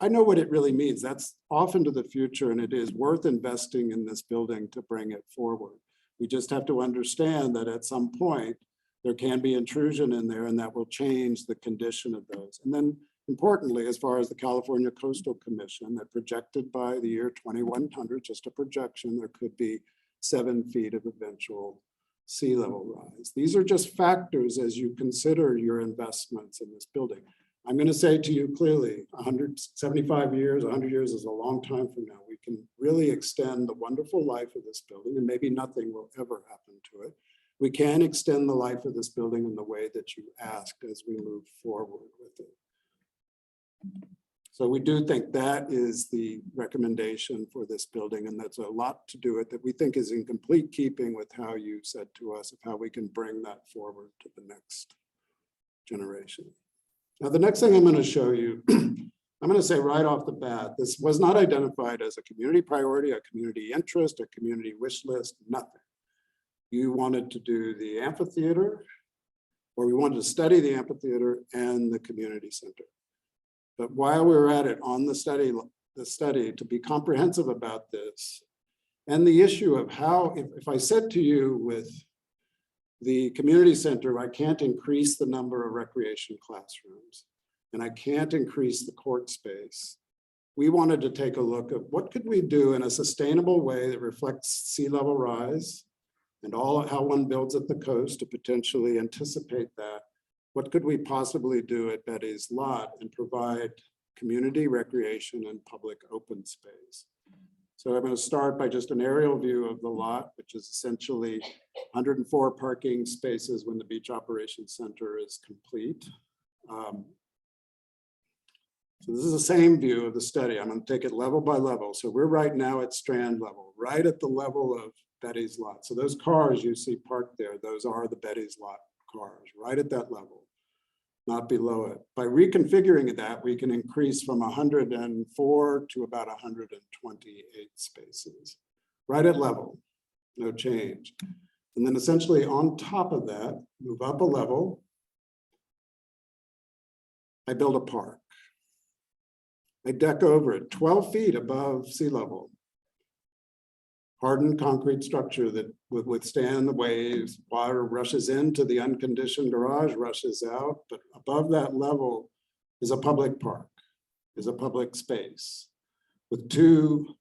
I know what it really means. That's off into the future, and it is worth investing in this building to bring it forward. We just have to understand that at some point there can be intrusion in there, and that will change the condition of those. And then importantly, as far as the California Coastal Commission, that projected by the year 2100, just a projection, there could be 7 feet of eventual sea level rise. These are just factors as you consider your investments in this building. I'm going to say to you clearly, 175 years, 100 years is a long time from now. We can really extend the wonderful life of this building, and maybe nothing will ever happen to it. We can extend the life of this building in the way that you asked as we move forward with it. So we do think that is the recommendation for this building, and that's a lot to do it that we think is in complete keeping with how you said to us of how we can bring that forward to the next generation. Now, the next thing I'm going to show you, I'm going to say right off the bat, this was not identified as a community priority, a community interest, a community wish list, nothing. You wanted to do the amphitheater, or we wanted to study the amphitheater and the community center. But while we were at it on the study to be comprehensive about this, and the issue of how, if I said to you with the community center, I can't increase the number of recreation classrooms, and I can't increase the court space, we wanted to take a look at what could we do in a sustainable way that reflects sea level rise and all how one builds at the coast to potentially anticipate that. What could we possibly do at Betty's Lot and provide community recreation and public open space? So I'm going to start by just an aerial view of the lot, which is essentially 104 parking spaces when the Beach Operations Center is complete. So this is the same view of the study. I'm going to take it level by level. So we're right now at Strand level, right at the level of Betty's Lot. So those cars you see parked there, those are the Betty's Lot cars, right at that level, not below it. By reconfiguring that, we can increase from 104 to about 128 spaces, right at level, no change. And then essentially on top of that, move up a level, I build a park. I deck over it 12 feet above sea level. hardened concrete structure that would withstand the waves. Water rushes into the unconditioned garage, rushes out, but above that level is a public park, is a public space with 2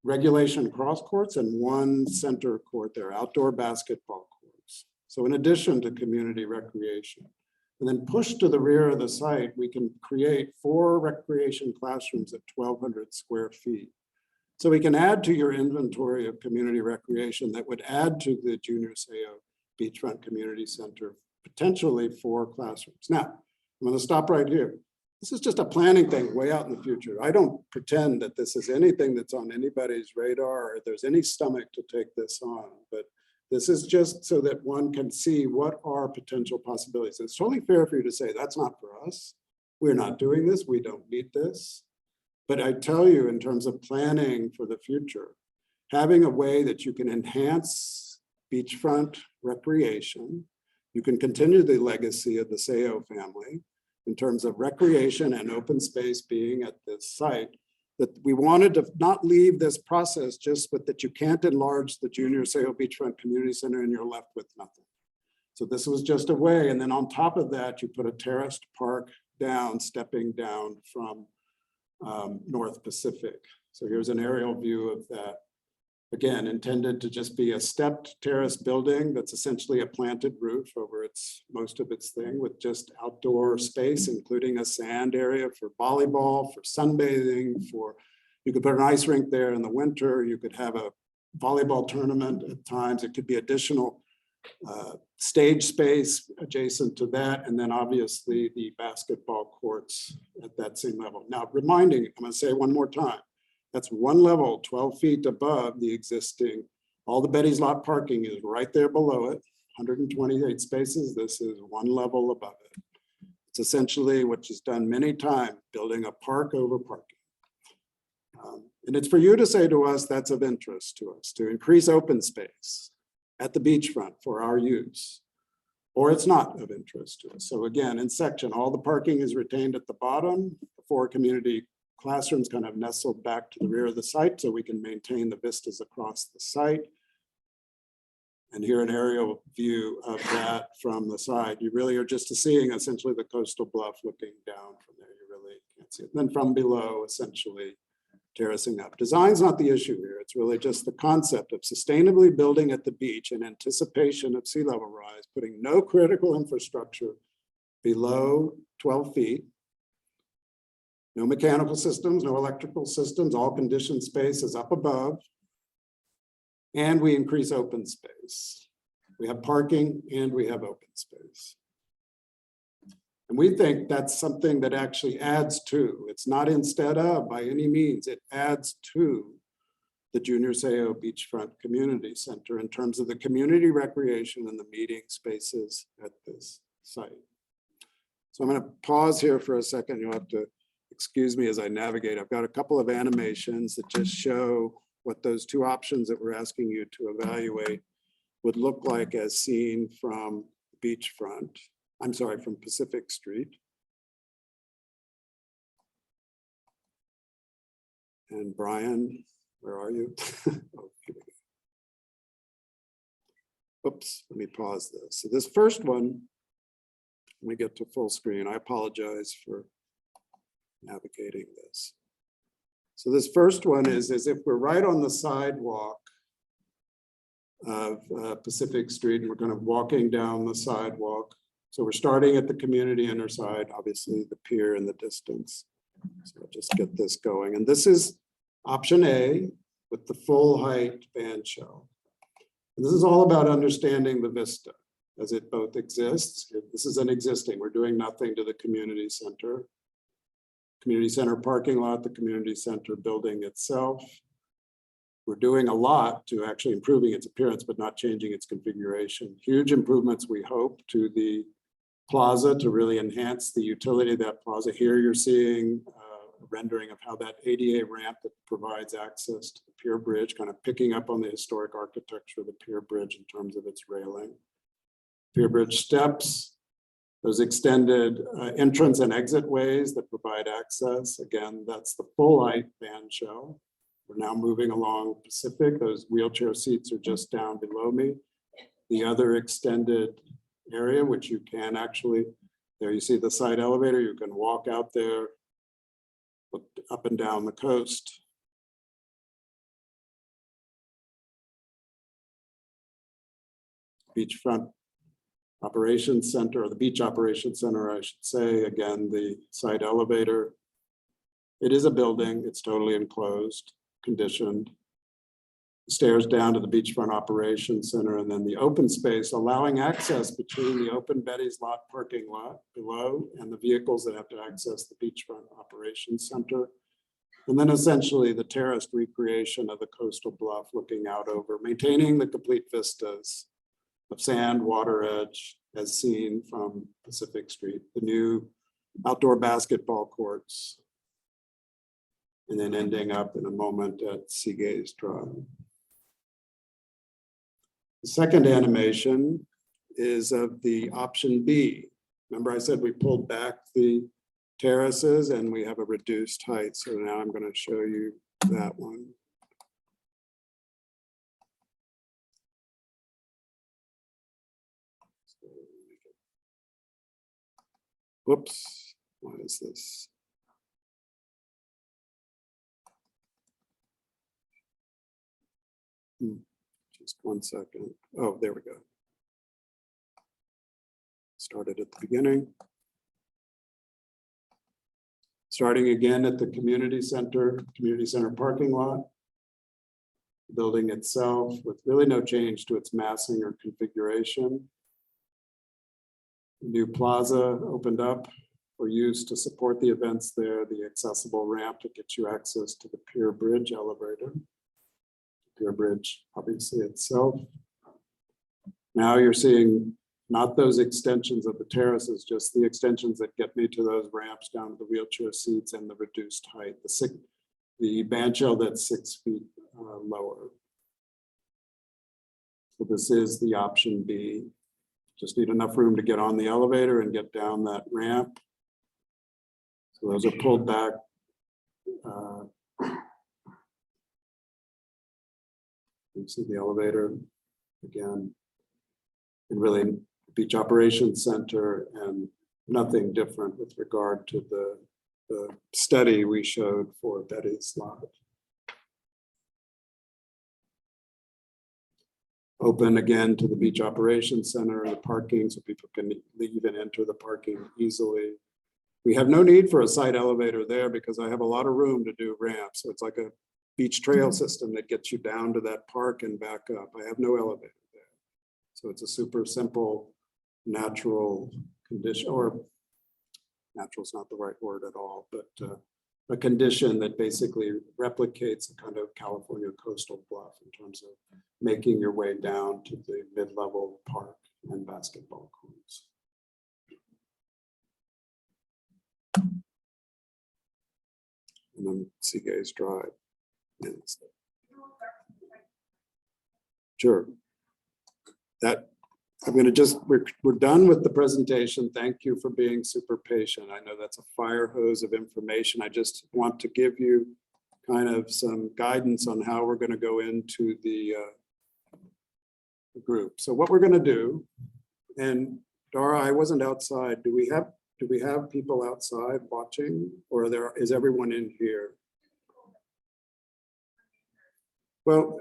regulation cross courts and 1 center court there, outdoor basketball courts. So in addition to community recreation, and then pushed to the rear of the site, we can create 4 recreation classrooms at 1,200 square feet. So we can add to your inventory of community recreation that would add to the Junior Seau Beachfront Community Center, potentially 4 classrooms. Now, I'm going to stop right here. This is just a planning thing way out in the future. I don't pretend that this is anything that's on anybody's radar or there's any stomach to take this on, but this is just so that one can see what are potential possibilities. It's totally fair for you to say, that's not for us. We're not doing this. We don't need this. But I tell you, in terms of planning for the future, having a way that you can enhance beachfront recreation, you can continue the legacy of the Seau family in terms of recreation and open space being at this site, that we wanted to not leave this process just with that you can't enlarge the Junior Seau Beachfront Community Center and you're left with nothing. So this was just a way. And then on top of that, you put a terraced park down, stepping down from North Pacific. So here's an aerial view of that. Again, intended to just be a stepped terrace building that's essentially a planted roof over most of its thing with just outdoor space, including a sand area for volleyball, for sunbathing, you could put an ice rink there in the winter. You could have a volleyball tournament at times. It could be additional stage space adjacent to that. And then obviously the basketball courts at that same level. Now, I'm going to say one more time, that's one level, 12 feet above the existing. All the Betty's Lot parking is right there below it, 128 spaces. This is one level above it. It's essentially what is done many times, building a park over parking. And it's for you to say to us that's of interest to us, to increase open space at the beachfront for our use, or it's not of interest to us. So again, in section, all the parking is retained at the bottom, the 4 community classrooms kind of nestled back to the rear of the site so we can maintain the vistas across the site. And here an aerial view of that from the side. You really are just seeing essentially the coastal bluff looking down from there. You really can't see it. And then from below, essentially terracing up. Design's not the issue here. It's really just the concept of sustainably building at the beach in anticipation of sea level rise, putting no critical infrastructure below 12 feet. No mechanical systems, no electrical systems, all conditioned space is up above. And we increase open space. We have parking and we have open space. And we think that's something that actually adds to, it's not instead of by any means, it adds to the Junior Seau Beachfront Community Center in terms of the community recreation and the meeting spaces at this site. So I'm going to pause here for a second. You'll have to excuse me as I navigate. I've got a couple of animations that just show what those 2 options that we're asking you to evaluate would look like as seen from beachfront. I'm sorry, from Pacific Street. And Brian, where are you? Oh, here we go. Oops, let me pause this. So this first one, let me get to full screen. I apologize for navigating this. So this first one is as if we're right on the sidewalk of Pacific Street, and we're kind of walking down the sidewalk. So we're starting at the community inner side, obviously the pier in the distance. So I'll just get this going. And this is option A with the full height band shell. And this is all about understanding the vista as it both exists. This is an existing, we're doing nothing to the community center parking lot, the community center building itself. We're doing a lot to actually improving its appearance, but not changing its configuration. Huge improvements, we hope, to the plaza to really enhance the utility of that plaza. Here you're seeing a rendering of how that ADA ramp that provides access to the pier bridge, kind of picking up on the historic architecture of the pier bridge in terms of its railing. Pier bridge steps, those extended entrance and exit ways that provide access. Again, that's the full height band shell. We're now moving along Pacific. Those wheelchair seats are just down below me. The other extended area, which you can actually, there you see the side elevator, you can walk out there, look up and down the coast. Beachfront Operations Center, or the Beach Operations Center, I should say. Again, the side elevator. It is a building, it's totally enclosed, conditioned. Stairs down to the Beachfront Operations Center, and then the open space allowing access between the open Betty's lot parking lot below and the vehicles that have to access the Beachfront Operations Center. And then essentially the terraced recreation of the coastal bluff looking out over, maintaining the complete vistas of sand, water edge as seen from Pacific Street, the new outdoor basketball courts, and then ending up in a moment at Seagaze Drive. The second animation is of the option B. Remember I said we pulled back the terraces and we have a reduced height. So now I'm going to show you that one. Whoops, what is this? Just 1 second. Oh, there we go. Started at the beginning. Starting again at the community center parking lot. The building itself with really no change to its massing or configuration. New plaza opened up for use to support the events there, the accessible ramp to get you access to the pier bridge elevator. Pier bridge, obviously itself. Now you're seeing not those extensions of the terraces, just the extensions that get me to those ramps down to the wheelchair seats and the reduced height. The bandshell that's 6 feet lower. So this is the option B. Just need enough room to get on the elevator and get down that ramp. So those are pulled back. You see the elevator again, and really Beach Operations Center, and nothing different with regard to the study we showed for Betty's lot. Open again to the Beach Operations Center and the parking so people can leave and enter the parking easily. We have no need for a side elevator there because I have a lot of room to do ramps. So it's like a beach trail system that gets you down to that park and back up. I have no elevator there. So it's a super simple, natural condition, or natural is not the right word at all, but a condition that basically replicates a kind of California coastal bluff in terms of making your way down to the mid-level park and basketball courts. And then Seagaze Drive. Sure. That I'm going to just, we're done with the presentation. Thank you for being super patient. I know that's a fire hose of information. I just want to give you kind of some guidance on how we're going to go into the group. So what we're going to do, and Dara, I wasn't outside. Do we have people outside watching, or is everyone in here? Well,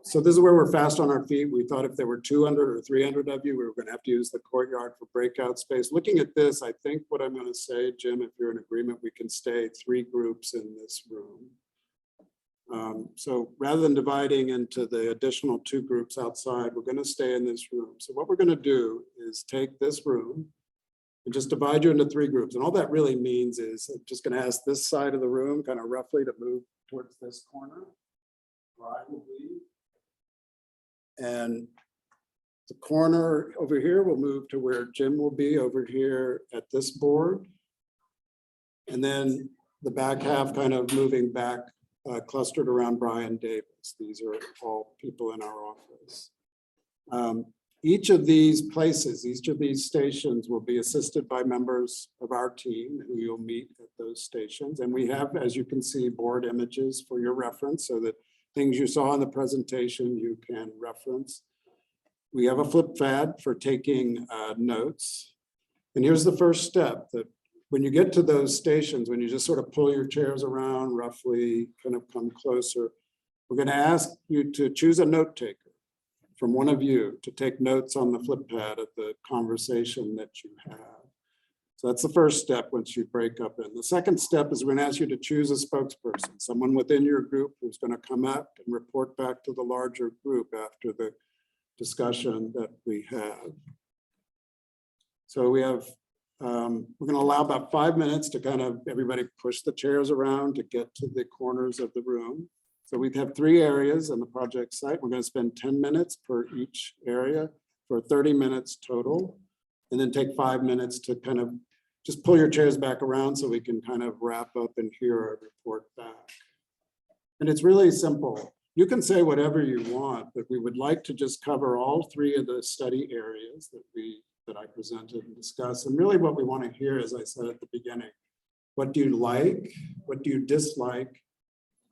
so this is where we're fast on our feet. We thought if there were 200 or 300 of you, we were going to have to use the courtyard for breakout space. Looking at this, I think what I'm going to say, Jim, if you're in agreement, we can stay 3 groups in this room. So rather than dividing into the additional 2 groups outside, we're going to stay in this room. So what we're going to do is take this room and just divide you into 3 groups. And all that really means is I'm just going to ask this side of the room kind of roughly to move towards this corner. Where I will be. And the corner over here will move to where Jim will be over here at this board. And then the back half kind of moving back, clustered around Brian Davis. These are all people in our office. Each of these places, each of these stations will be assisted by members of our team who you'll meet at those stations. And we have, as you can see, board images for your reference so that things you saw in the presentation you can reference. We have a flip pad for taking notes. And here's the first step, that when you get to those stations, when you just sort of pull your chairs around, roughly kind of come closer, we're going to ask you to choose a note taker from one of you to take notes on the flip pad of the conversation that you have. So that's the first step once you break up in. The second step is we're going to ask you to choose a spokesperson, someone within your group who's going to come up and report back to the larger group after the discussion that we have. So we have, we're going to allow about 5 minutes to kind of everybody push the chairs around to get to the corners of the room. So we have 3 areas on the project site. We're going to spend 10 minutes per each area for 30 minutes total, and then take 5 minutes to kind of just pull your chairs back around so we can kind of wrap up and hear our report back. And it's really simple. You can say whatever you want, but we would like to just cover all 3 of the study areas that I presented and discussed. And really what we want to hear, as I said at the beginning, what do you like? What do you dislike?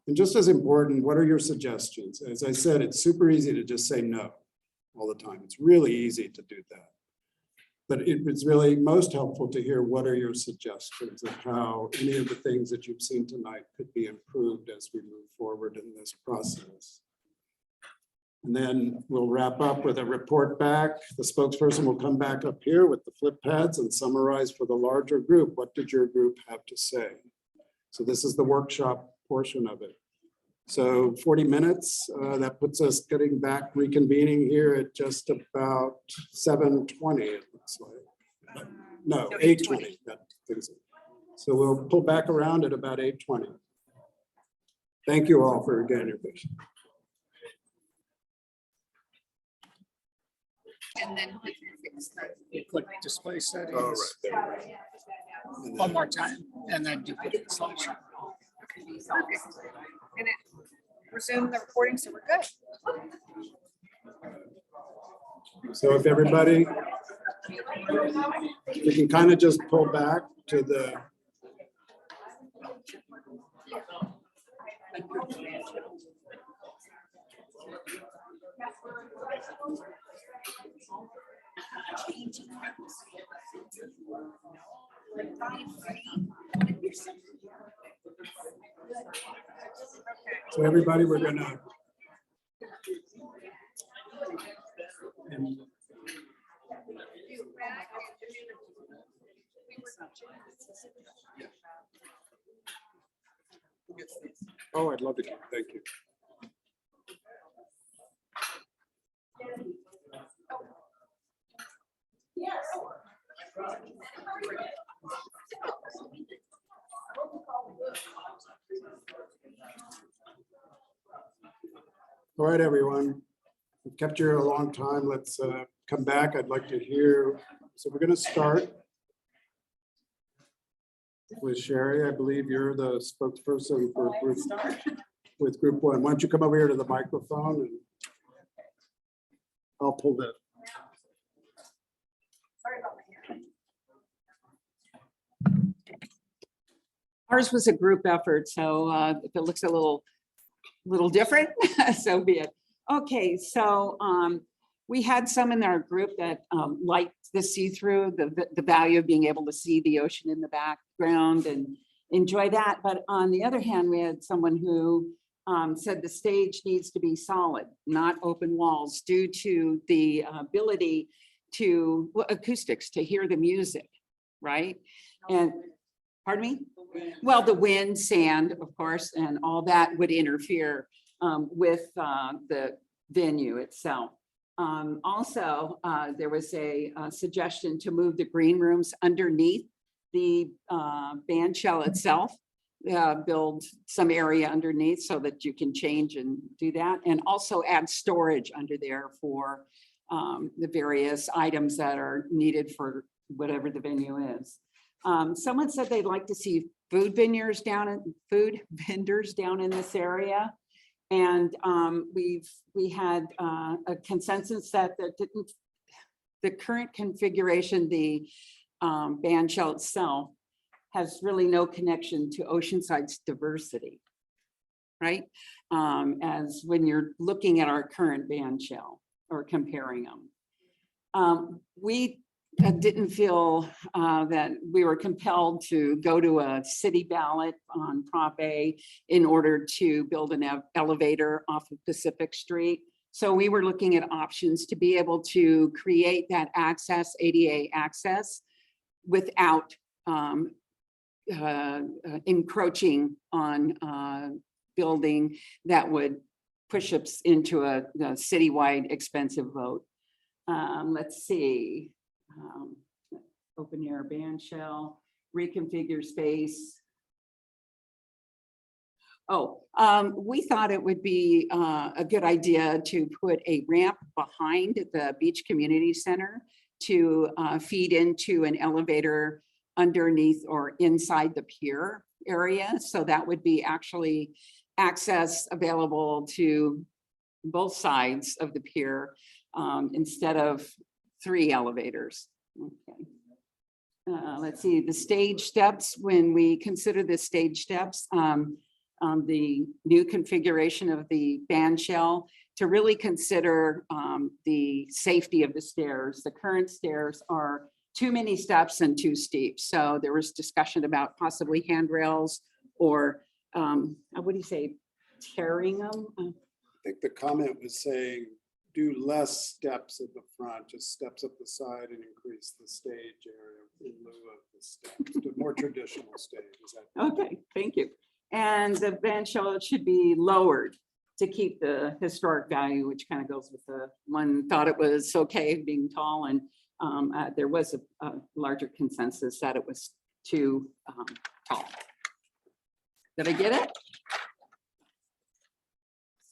And just as important, what are your suggestions? As I said, it's super easy to just say no all the time. It's really easy to do that. But it was really most helpful to hear what are your suggestions of how any of the things that you've seen tonight could be improved as we move forward in this process. And then we'll wrap up with a report back. The spokesperson will come back up here with the flip pads and summarize for the larger group. What did your group have to say? So this is the workshop portion of it. So 40 minutes, that puts us getting back, reconvening here at just about 7:20, it looks like. No, 8:20. So we'll pull back around at about 8:20. Thank you all for again your patience. And then click display settings. All right. One more time, and then duplicate slideshow. And it resume the recording, so we're good. So if everybody, you can kind of just pull back to the. So everybody, we're gonna. Oh, I'd love to. Thank you. All right, everyone. We've kept you here a long time. Let's come back. I'd like to hear. So we're going to start with Sherry. I believe you're the spokesperson for group 1. Why don't you come over here to the microphone and I'll pull that. Ours was a group effort, so if it looks a little different, so be it. Okay, so we had some in our group that liked the see-through, the value of being able to see the ocean in the background and enjoy that. But on the other hand, we had someone who said the stage needs to be solid, not open walls, due to the ability to acoustics, to hear the music, right? And pardon me? Well, the wind, sand, of course, and all that would interfere with the venue itself. Also, there was a suggestion to move the green rooms underneath the band shell itself, build some area underneath so that you can change and do that, and also add storage under there for the various items that are needed for whatever the venue is. Someone said they'd like to see food vendors down in this area. And we had a consensus that didn't the current configuration, the band shell itself has really no connection to Oceanside's diversity, right? As when you're looking at our current band shell or comparing them. We didn't feel that we were compelled to go to a city ballot on Prop A in order to build an elevator off of Pacific Street. So we were looking at options to be able to create that access, ADA access, without encroaching on building that would push us into a citywide expensive vote. Let's see. Open air band shell, reconfigure space. Oh, we thought it would be a good idea to put a ramp behind the Beach Community Center to feed into an elevator underneath or inside the pier area. So that would be actually access available to both sides of the pier instead of 3 elevators. Okay. Let's see, the stage steps, when we consider the stage steps, the new configuration of the band shell, to really consider the safety of the stairs. The current stairs are too many steps and too steep. So there was discussion about possibly handrails or what do you say, tearing them? I think the comment was saying, do less steps at the front, just steps up the side and increase the stage area in lieu of the steps, the more traditional stage. Is that Okay, thank you. And the band shell should be lowered to keep the historic value, which kind of goes with the one thought it was okay being tall, and there was a larger consensus that it was too tall. Did I get it?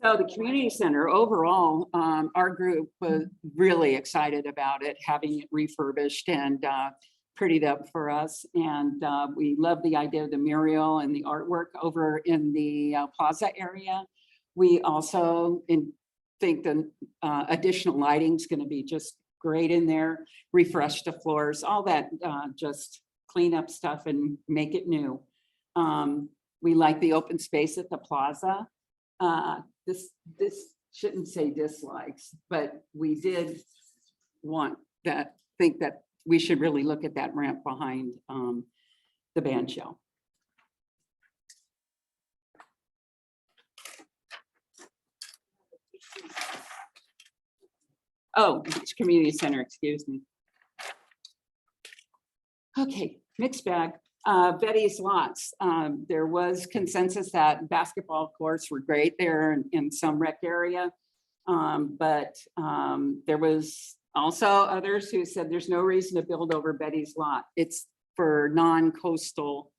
So the community center overall, our group was really excited about it, having it refurbished and prettied up for us. And we love the idea of the mural and the artwork over in the plaza area. We also think the additional lighting is going to be just great in there, refresh the floors, all that, just clean up stuff and make it new. We like the open space at the plaza. This shouldn't say dislikes, but we did think that we should really look at that ramp behind the band shell. Oh, it's community center, excuse me. Okay, mixed bag. Betty's lots. There was consensus that basketball courts were great there in some rec area. But there was also others who said there's no reason to build over Betty's lot. It's for non-coastal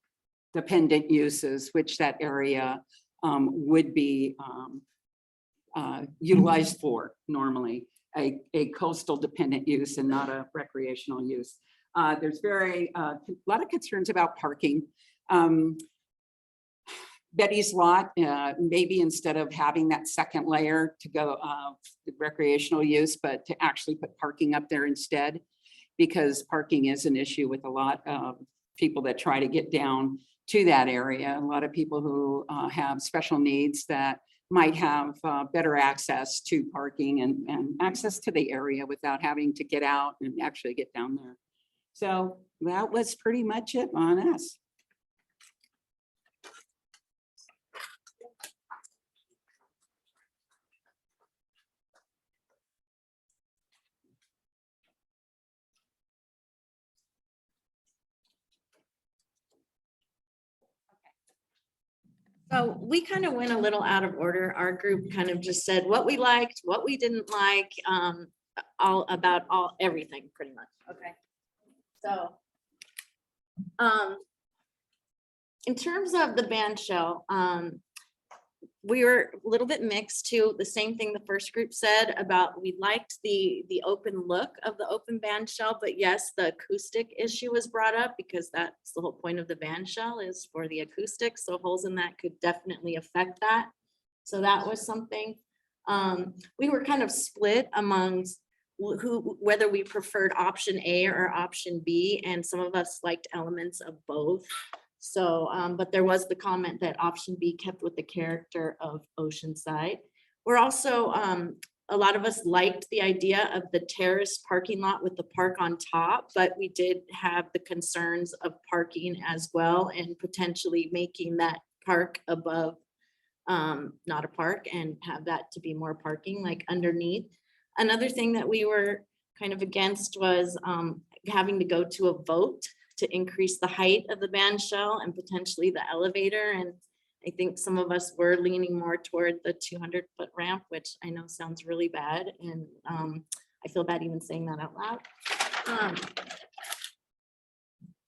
dependent uses, which that area would be utilized for normally, a coastal dependent use and not a recreational use. There's a lot of concerns about parking. Betty's lot, maybe instead of having that second layer to go recreational use, but to actually put parking up there instead, because parking is an issue with a lot of people that try to get down to that area. A lot of people who have special needs that might have better access to parking and access to the area without having to get out and actually get down there. So that was pretty much it on us. So we kind of went a little out of order. Our group kind of just said what we liked, what we didn't like, everything pretty much. Okay. So in terms of the band shell, we were a little bit mixed too. The same thing the first group said about we liked the open look of the open band shell, but yes, the acoustic issue was brought up because that's the whole point of the band shell is for the acoustics. So holes in that could definitely affect that. So that was something. We were kind of split amongst whether we preferred option A or option B, and some of us liked elements of both. So, but there was the comment that option B kept with the character of Oceanside. We're also, a lot of us liked the idea of the terrace parking lot with the park on top, but we did have the concerns of parking as well and potentially making that park above, not a park, and have that to be more parking like underneath. Another thing that we were kind of against was having to go to a vote to increase the height of the band shell and potentially the elevator. And I think some of us were leaning more toward the 200-foot ramp, which I know sounds really bad. And I feel bad even saying that out loud.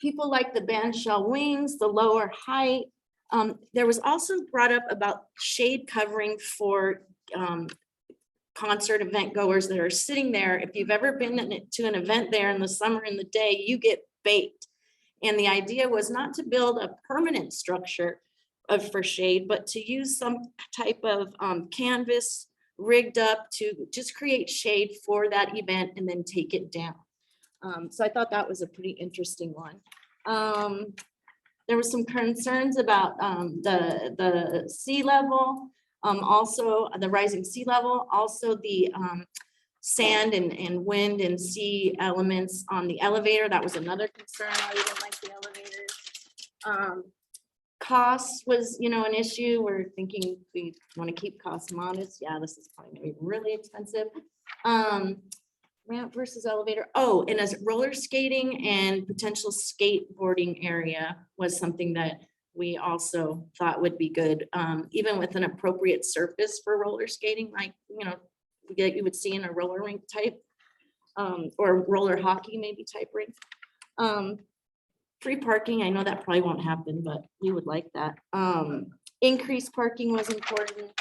People like the band shell wings, the lower height. There was also brought up about shade covering for concert event goers that are sitting there. If you've ever been to an event there in the summer in the day, you get baked. And the idea was not to build a permanent structure for shade, but to use some type of canvas rigged up to just create shade for that event and then take it down. So I thought that was a pretty interesting one. There was some concerns about the sea level, also the rising sea level, also the sand and wind and sea elements on the elevator. That was another concern. I didn't like the elevator. Cost was, an issue. We're thinking we want to keep costs modest. Yeah, this is probably gonna be really expensive. Ramp versus elevator. Oh, and as roller skating and potential skateboarding area was something that we also thought would be good, even with an appropriate surface for roller skating, like, you would see in a roller rink type, or roller hockey maybe type rink. Free parking, I know that probably won't happen, but we would like that. Increased parking was important.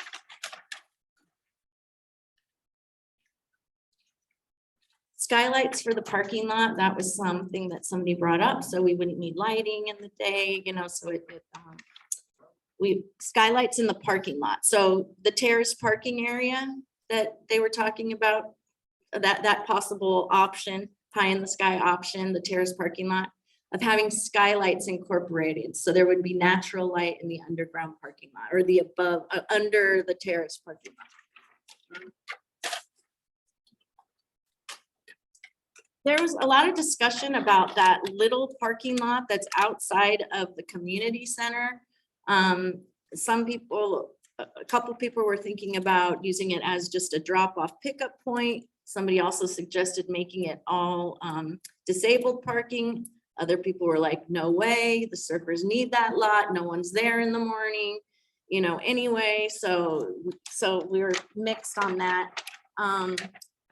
Skylights for the parking lot, that was something that somebody brought up, so we wouldn't need lighting in the day, so we skylights in the parking lot. So the terrace parking area that they were talking about, that possible option, pie in the sky option, the terrace parking lot, of having skylights incorporated. So there would be natural light in the underground parking lot, or the above, under the terrace parking lot. There was a lot of discussion about that little parking lot that's outside of the community center. Some people, a couple people were thinking about using it as just a drop-off pickup point. Somebody also suggested making it all disabled parking. Other people were like, no way, the surfers need that lot. No one's there in the morning, anyway. So we were mixed on that.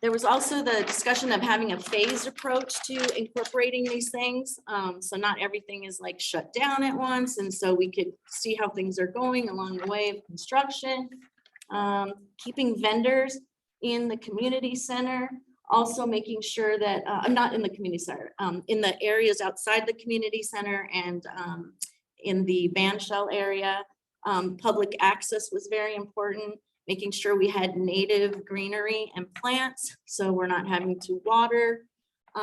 There was also the discussion of having a phased approach to incorporating these things. So not everything is like shut down at once. And so we could see how things are going along the way of construction. Keeping vendors in the community center, also making sure that, I'm not in the community center, in the areas outside the community center and in the band shell area. Public access was very important. Making sure we had native greenery and plants, so we're not having to water. We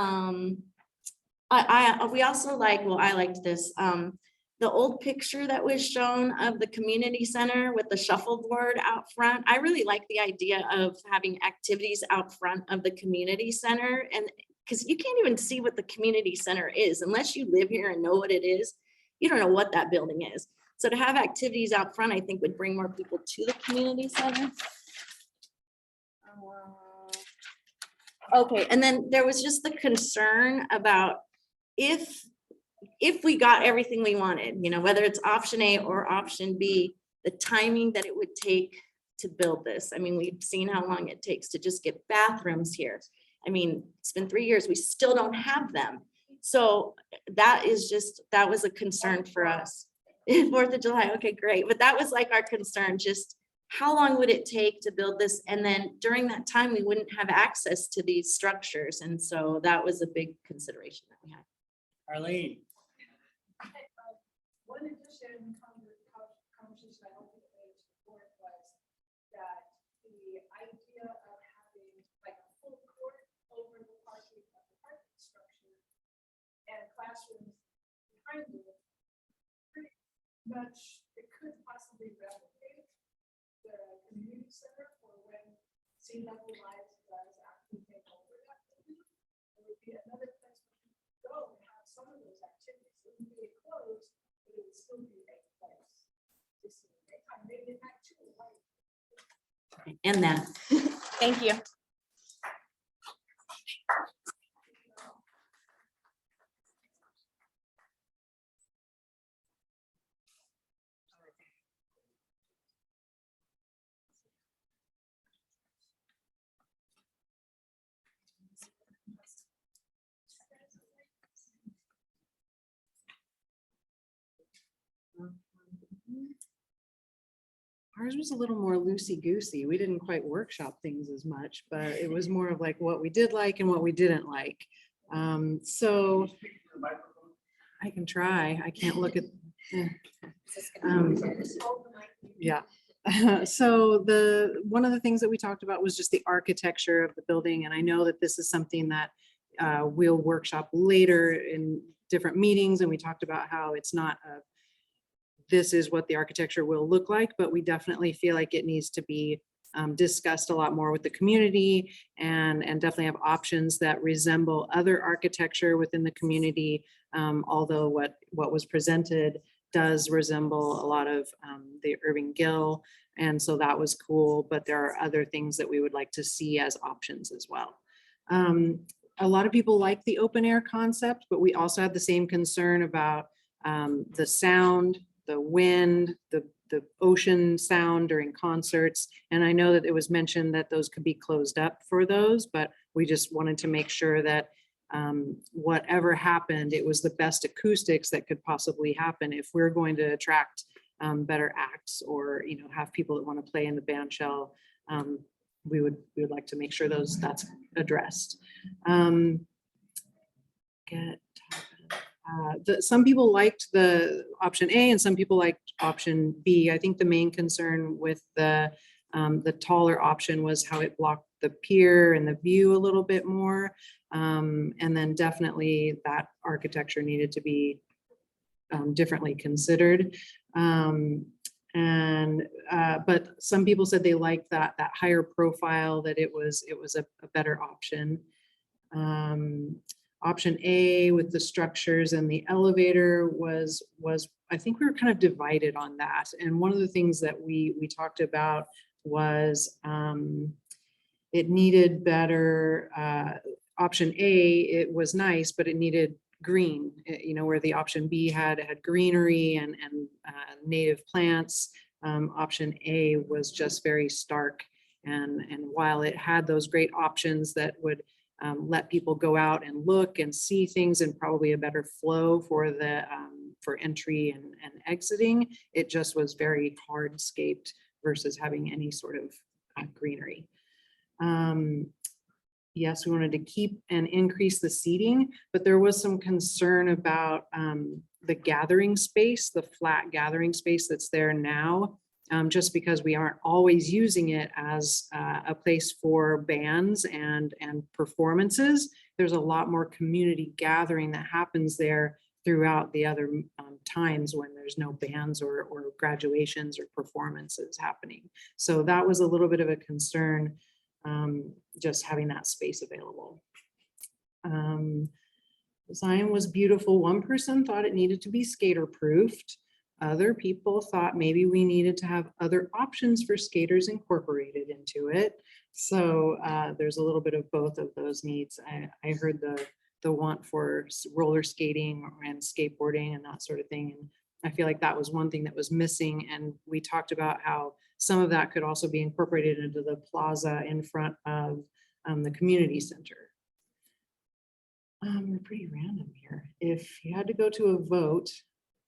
also I liked this, the old picture that was shown of the community center with the shuffleboard out front. I really like the idea of having activities out front of the community center, and because you can't even see what the community center is unless you live here and know what it is. You don't know what that building is. So to have activities out front, I think would bring more people to the community center. Okay, and then there was just the concern about if we got everything we wanted, whether it's option A or option B, the timing that it would take to build this. I mean, we've seen how long it takes to just get bathrooms here. I mean, it's been 3 years, we still don't have them. So that was a concern for us. 4th of July, okay, great. But that was like our concern, just how long would it take to build this? And then during that time, we wouldn't have access to these structures. And so that was a big consideration that we had. Arlene. One addition conversation I don't think it made it to the board was that the idea of having like a full court much, it could possibly replicate the community center for when sea level rise does actually take over that building. It would be another place where you could go and have some of those activities. It wouldn't be closed, but it would still be a place. To see daytime, maybe at night too, like, And that. Thank you. Ours was a little more loosey-goosey. We didn't quite workshop things as much, but it was more of like what we did like and what we didn't like. So I can try. I can't look at. Yeah. So one of the things that we talked about was just the architecture of the building. And I know that this is something that we'll workshop later in different meetings. And we talked about how it's not this is what the architecture will look like, but we definitely feel like it needs to be discussed a lot more with the community and definitely have options that resemble other architecture within the community. Although what was presented does resemble a lot of the Irving Gill. And so that was cool, but there are other things that we would like to see as options as well. A lot of people like the open air concept, but we also had the same concern about the sound, the wind, the ocean sound during concerts. And I know that it was mentioned that those could be closed up for those, but we just wanted to make sure that whatever happened, it was the best acoustics that could possibly happen if we're going to attract better acts or, have people that want to play in the band shell. We would like to make sure that's addressed. Some people liked the option A and some people liked option B. I think the main concern with the taller option was how it blocked the pier and the view a little bit more. And then definitely that architecture needed to be differently considered. But some people said they liked that higher profile, that it was a better option. Option A with the structures and the elevator was I think we were kind of divided on that. And one of the things that we talked about was it needed better. Option A, it was nice, but it needed green, where the option B had greenery and native plants. Option A was just very stark. And while it had those great options that would let people go out and look and see things and probably a better flow for entry and exiting, it just was very hardscaped versus having any sort of greenery. Yes, we wanted to keep and increase the seating, but there was some concern about the gathering space, the flat gathering space that's there now. Just because we aren't always using it as a place for bands and performances. There's a lot more community gathering that happens there throughout the other times when there's no bands or graduations or performances happening. So that was a little bit of a concern, just having that space available. Design was beautiful. One person thought it needed to be skater proofed. Other people thought maybe we needed to have other options for skaters incorporated into it. So there's a little bit of both of those needs. I heard the want for roller skating and skateboarding and that sort of thing. And I feel like that was one thing that was missing. And we talked about how some of that could also be incorporated into the plaza in front of the community center. We're pretty random here. If you had to go to a vote,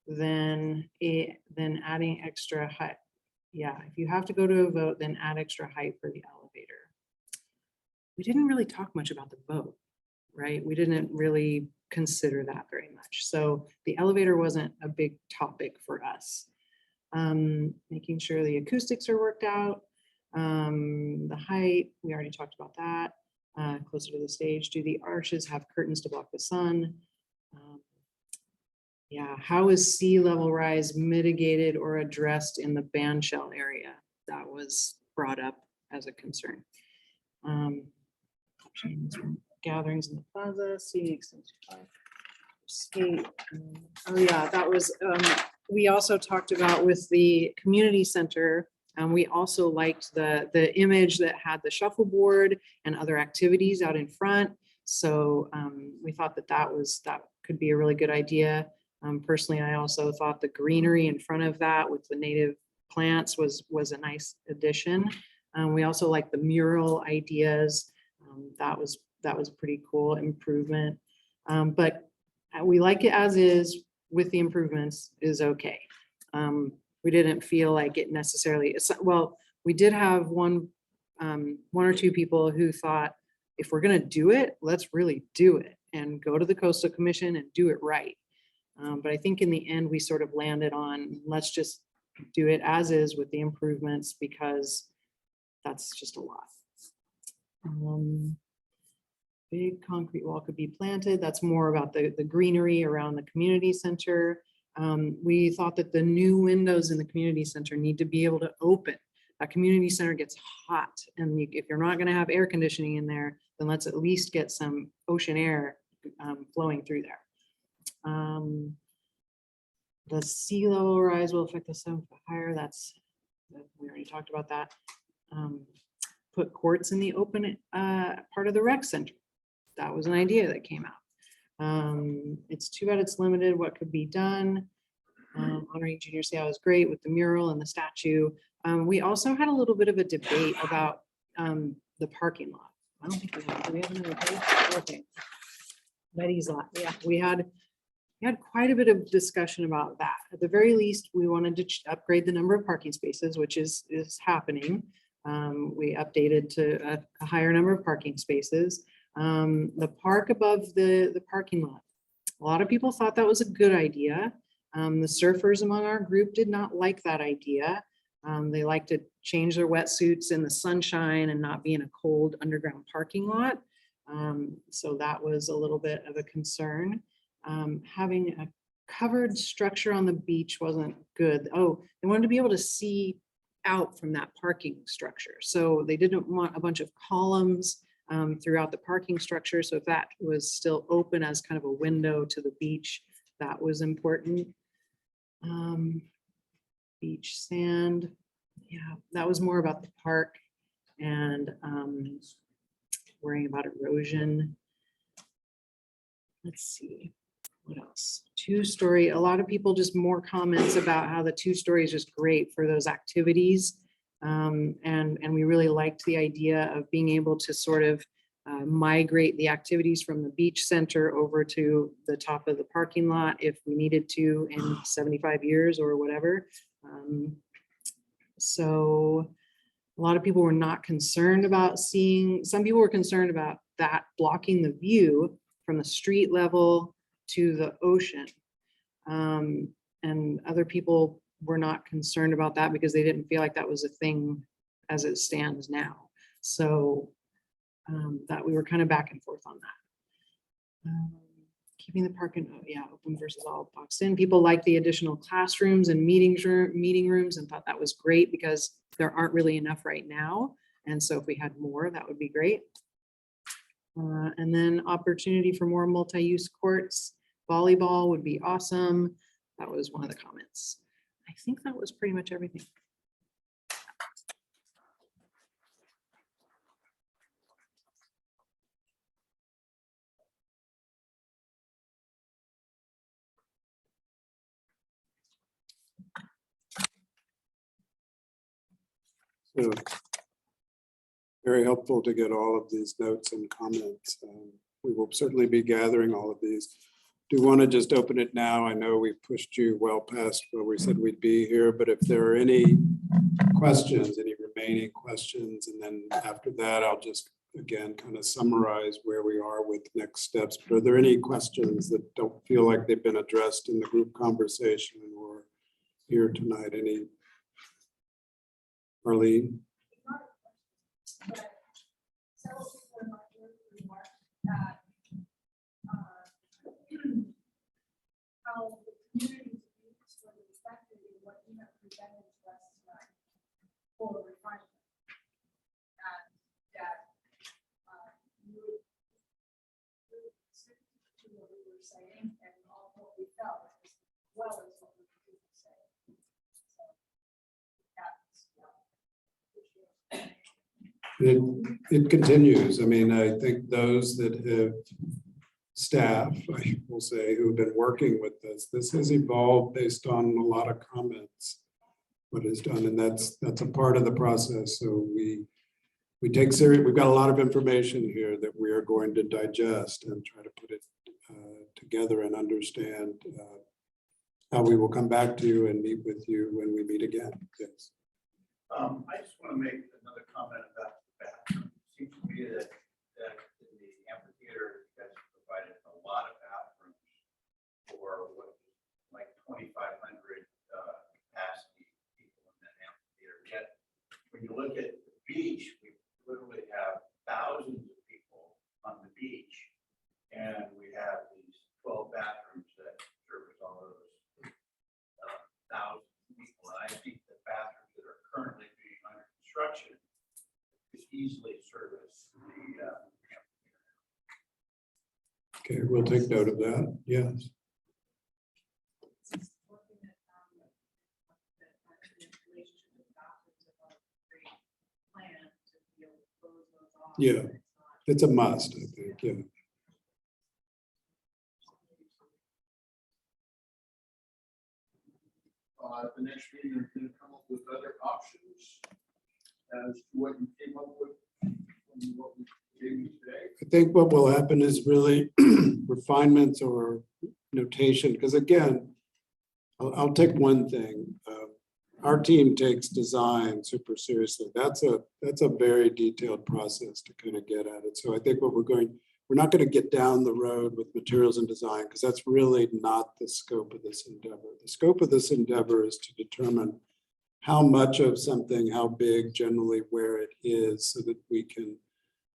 then adding extra height. Yeah, if you have to go to a vote, then add extra height for the elevator. We didn't really talk much about the vote, right? We didn't really consider that very much. So the elevator wasn't a big topic for us. Making sure the acoustics are worked out. The height, we already talked about that. Closer to the stage. Do the arches have curtains to block the sun? Yeah, how is sea level rise mitigated or addressed in the band shell area? That was brought up as a concern. Options from gatherings in the plaza, seating extension. Skate. Oh yeah, that was, we also talked about with the community center. We also liked the image that had the shuffleboard and other activities out in front. So we thought that could be a really good idea. Personally, I also thought the greenery in front of that with the native plants was a nice addition. We also like the mural ideas. That was a pretty cool improvement. But we like it as is with the improvements is okay. We didn't feel like it necessarily, well, we did have one or two people who thought, if we're gonna do it, let's really do it and go to the Coastal Commission and do it right. But I think in the end, we sort of landed on, let's just do it as is with the improvements because that's just a lot. Big concrete wall could be planted. That's more about the greenery around the community center. We thought that the new windows in the community center need to be able to open. That community center gets hot, and if you're not going to have air conditioning in there, then let's at least get some ocean air flowing through there. The sea level rise will affect the 7 foot higher. We already talked about that. Put courts in the open part of the rec center. That was an idea that came out. It's too bad it's limited what could be done. Honoring Junior Seattle is great with the mural and the statue. We also had a little bit of a debate about the parking lot. I don't think we have, do we have another page? Okay. Betty's lot, yeah, we had quite a bit of discussion about that. At the very least, we wanted to upgrade the number of parking spaces, which is happening. We updated to a higher number of parking spaces. The park above the parking lot. A lot of people thought that was a good idea. The surfers among our group did not like that idea. They like to change their wetsuits in the sunshine and not be in a cold underground parking lot. So that was a little bit of a concern. Having a covered structure on the beach wasn't good. Oh, they wanted to be able to see out from that parking structure. So they didn't want a bunch of columns throughout the parking structure. So if that was still open as kind of a window to the beach, that was important. Beach sand, yeah, that was more about the park and worrying about erosion. Let's see, what else? 2-story, a lot of people just more comments about how the 2-story is just great for those activities. And we really liked the idea of being able to sort of migrate the activities from the beach center over to the top of the parking lot if we needed to in 75 years or whatever. So a lot of people were not concerned about seeing, some people were concerned about that blocking the view from the street level to the ocean. And other people were not concerned about that because they didn't feel like that was a thing as it stands now. So that we were kind of back and forth on that. Keeping the parking, oh yeah, open versus all boxed in. People like the additional classrooms and meeting rooms and thought that was great because there aren't really enough right now. And so if we had more, that would be great. And then opportunity for more multi-use courts. Volleyball would be awesome. That was one of the comments. I think that was pretty much everything. So very helpful to get all of these notes and comments. We will certainly be gathering all of these. Do want to just open it now. I know we pushed you well past where we said we'd be here, but if there are any questions, any remaining questions, and then after that, I'll just again kind of summarize where we are with next steps. But are there any questions that don't feel like they've been addressed in the group conversation or here tonight? Any? Arlene? Several people in my group remarked that how the for refinement. And that, you listen to what we were saying and all what we felt, as well as what we were saying. So, that's, It continues. I mean, I think those that have staff, I will say, who've been working with this has evolved based on a lot of comments. What is done, and that's a part of the process. So we take serious. We've got a lot of information here that we are going to digest and try to put it together and understand how we will come back to you and meet with you when we meet again. Yes. I just want to make another comment about the bathroom. It seems to me that in the amphitheater, you guys provided a lot of bathrooms for what, like 2,500 capacity people in that amphitheater. Yet, when you look at the beach, we literally have thousands of people on the beach, and we have these 12 bathrooms that service all of those thousands of people. And I think the bathrooms that are currently being under construction could easily service the Okay, we'll take note of that. Yes. Yeah, it's a must, I think. Yeah. the next meeting, you're going to come up with other options as to what you came up with from what we gave you today. I think what will happen is really refinements or notation, because again, I'll take one thing. Our team takes design super seriously. That's a very detailed process to kind of get at it. So I think what we're not going to get down the road with materials and design, because that's really not the scope of this endeavor. The scope of this endeavor is to determine how much of something, how big, generally where it is, so that we can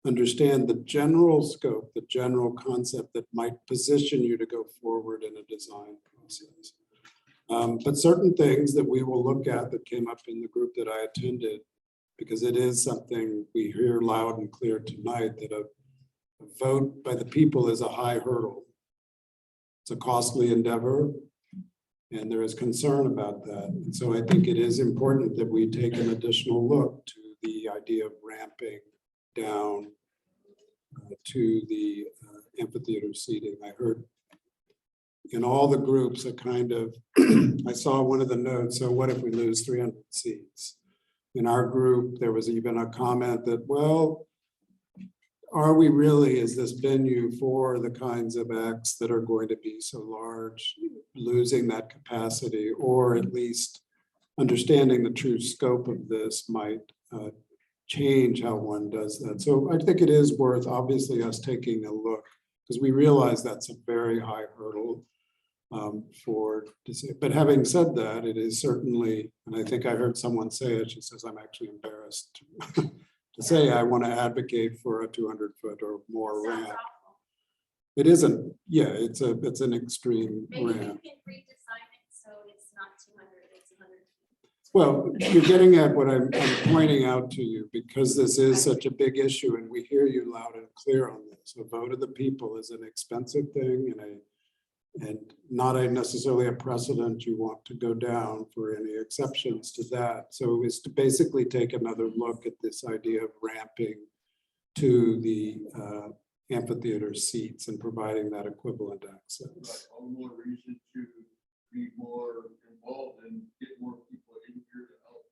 understand the general scope, the general concept that might position you to go forward in a design process. But certain things that we will look at that came up in the group that I attended, because it is something we hear loud and clear tonight, that a vote by the people is a high hurdle. It's a costly endeavor, and there is concern about that. And so I think it is important that we take an additional look to the idea of ramping down to the amphitheater seating. I heard in all the groups a kind of, I saw one of the notes, so what if we lose 300 seats? In our group, there was even a comment that, well, are we really, is this venue for the kinds of acts that are going to be so large, losing that capacity, or at least understanding the true scope of this might change how one does that. So I think it is worth, obviously, us taking a look, because we realize that's a very high hurdle but having said that, it is certainly, and I think I heard someone say it, she says, I'm actually embarrassed to say I want to advocate for a 200-foot or more ramp. It isn't, yeah, it's an extreme Maybe we ramp. can redesign it so it's not 200, it's 100. Well, you're getting at what I'm pointing out to you, because this is such a big issue and we hear you loud and clear on this. A vote of the people is an expensive thing and not necessarily a precedent you want to go down for any exceptions to that. So it's to basically take another look at this idea of ramping to the amphitheater seats and providing that equivalent access. All the more reason to be more involved and get more people in here to help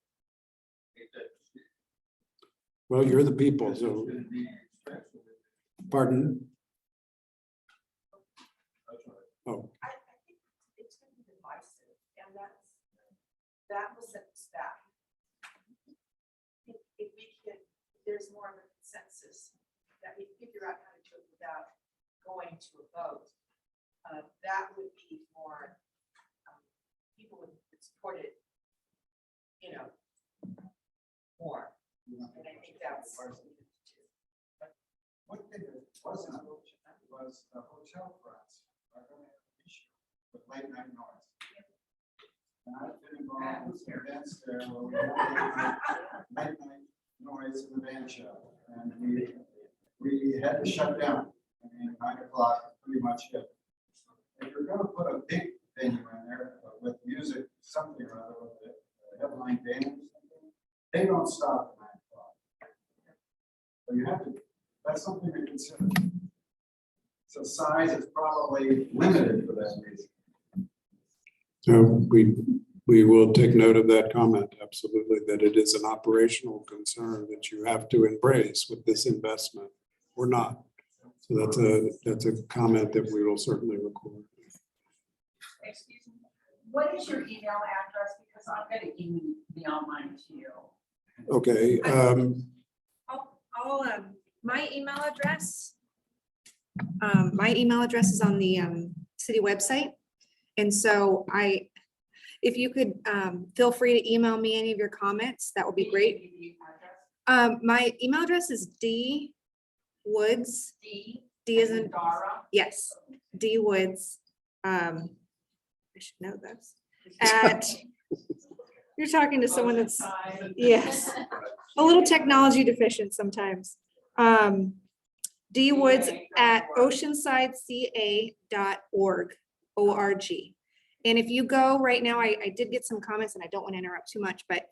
make that decision. Well, you're the people, It's so, gonna be expensive. pardon? That's all right. Oh, I think it's going to be divisive, and that will set us back. If we can, if there's more of a consensus that we figure out how to do it without going to a vote, that would be more, people would support it, more. And I think that's. One thing that wasn't was the hotel fronts are going to have an issue with late night noise. And I've been involved with some events there where we had night noise in the band shell. And we had to shut down. I mean, 9 o'clock, pretty much it. If you're gonna put a big venue in there with music, something or other, with a headline band or something, they don't stop at 9 o'clock. So you have to, that's something to consider. So size is probably limited for that reason. So we will take note of that comment, absolutely, that it is an operational concern that you have to embrace with this investment or not. So that's a comment that we will certainly record. Excuse me, what is your email address? Because I'm gonna email mine to you. Okay, My email address. My email address is on the city website. And so if you could feel free to email me any of your comments, that would be great. My email address is dwoods, D as in, yes, dwoods. I should know this. You're talking to someone that's, yes, a little technology deficient sometimes. dwoods@oceansideca.org, O-R-G. And if you go right now, I did get some comments and I don't want to interrupt too much, but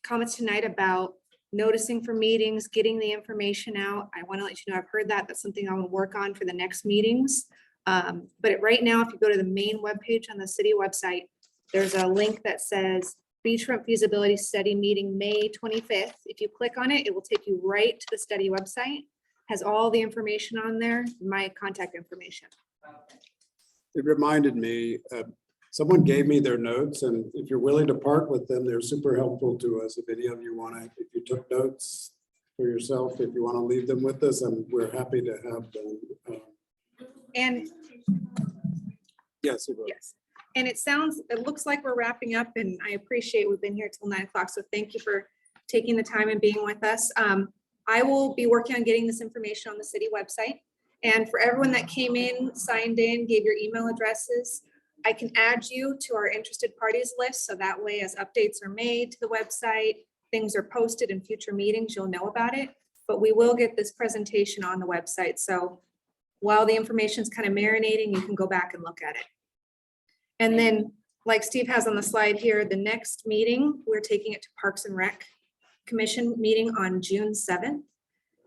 comments tonight about noticing for meetings, getting the information out. I want to let you know, I've heard that. That's something I want to work on for the next meetings. But right now, if you go to the main webpage on the city website, there's a link that says Beachfront Feasibility Study Meeting, May 25th. If you click on it, it will take you right to the study website. Has all the information on there, my contact information. it reminded me, someone gave me their notes, and if you're willing to part with them, they're super helpful to us. If any of you want to, if you took notes for yourself, if you want to leave them with us, and we're happy to have them. And Yes, it will. yes, and it looks like we're wrapping up, and I appreciate we've been here till 9 o'clock. So thank you for taking the time and being with us. I will be working on getting this information on the city website. And for everyone that came in, signed in, gave your email addresses, I can add you to our interested parties list. So that way, as updates are made to the website, things are posted in future meetings, you'll know about it. But we will get this presentation on the website. So while the information is kind of marinating, you can go back and look at it. And then, like Steve has on the slide here, the next meeting, we're taking it to Parks and Rec Commission meeting on June 7th.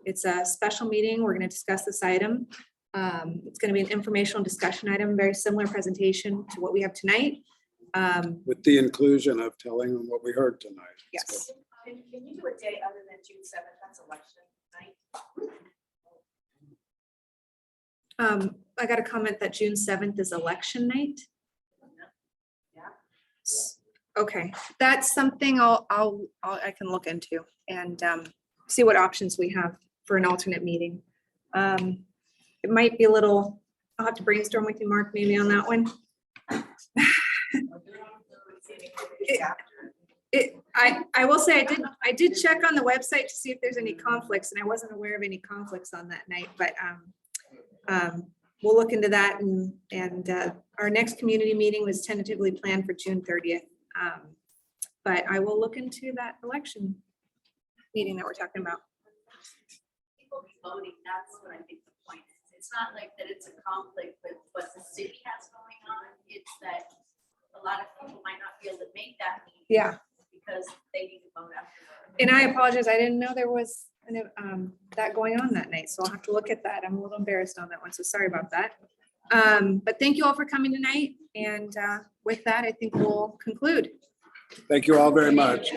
It's a special meeting. We're going to discuss this item. It's going to be an informational discussion item, very similar presentation to what we have tonight. With the inclusion of telling them what we heard tonight. Yes. Can you do a day other than June 7th? That's election night. I got a comment that June 7th is election night. Yeah. Okay, that's something I can look into and see what options we have for an alternate meeting. It might be a little, I'll have to brainstorm with you, Mark, maybe on that one. I will say I did check on the website to see if there's any conflicts, and I wasn't aware of any conflicts on that night, but we'll look into that, and our next community meeting was tentatively planned for June 30th. But I will look into that election meeting that we're talking about. People be voting, that's what I think the point is. It's not like that it's a conflict with what the city has going on. It's that a lot of people might not be able to make that meeting. Yeah. Because they need to vote after. And I apologize, I didn't know there was that going on that night, so I'll have to look at that. I'm a little embarrassed on that one, so sorry about that. But thank you all for coming tonight, and with that, I think we'll conclude. Thank you all very much.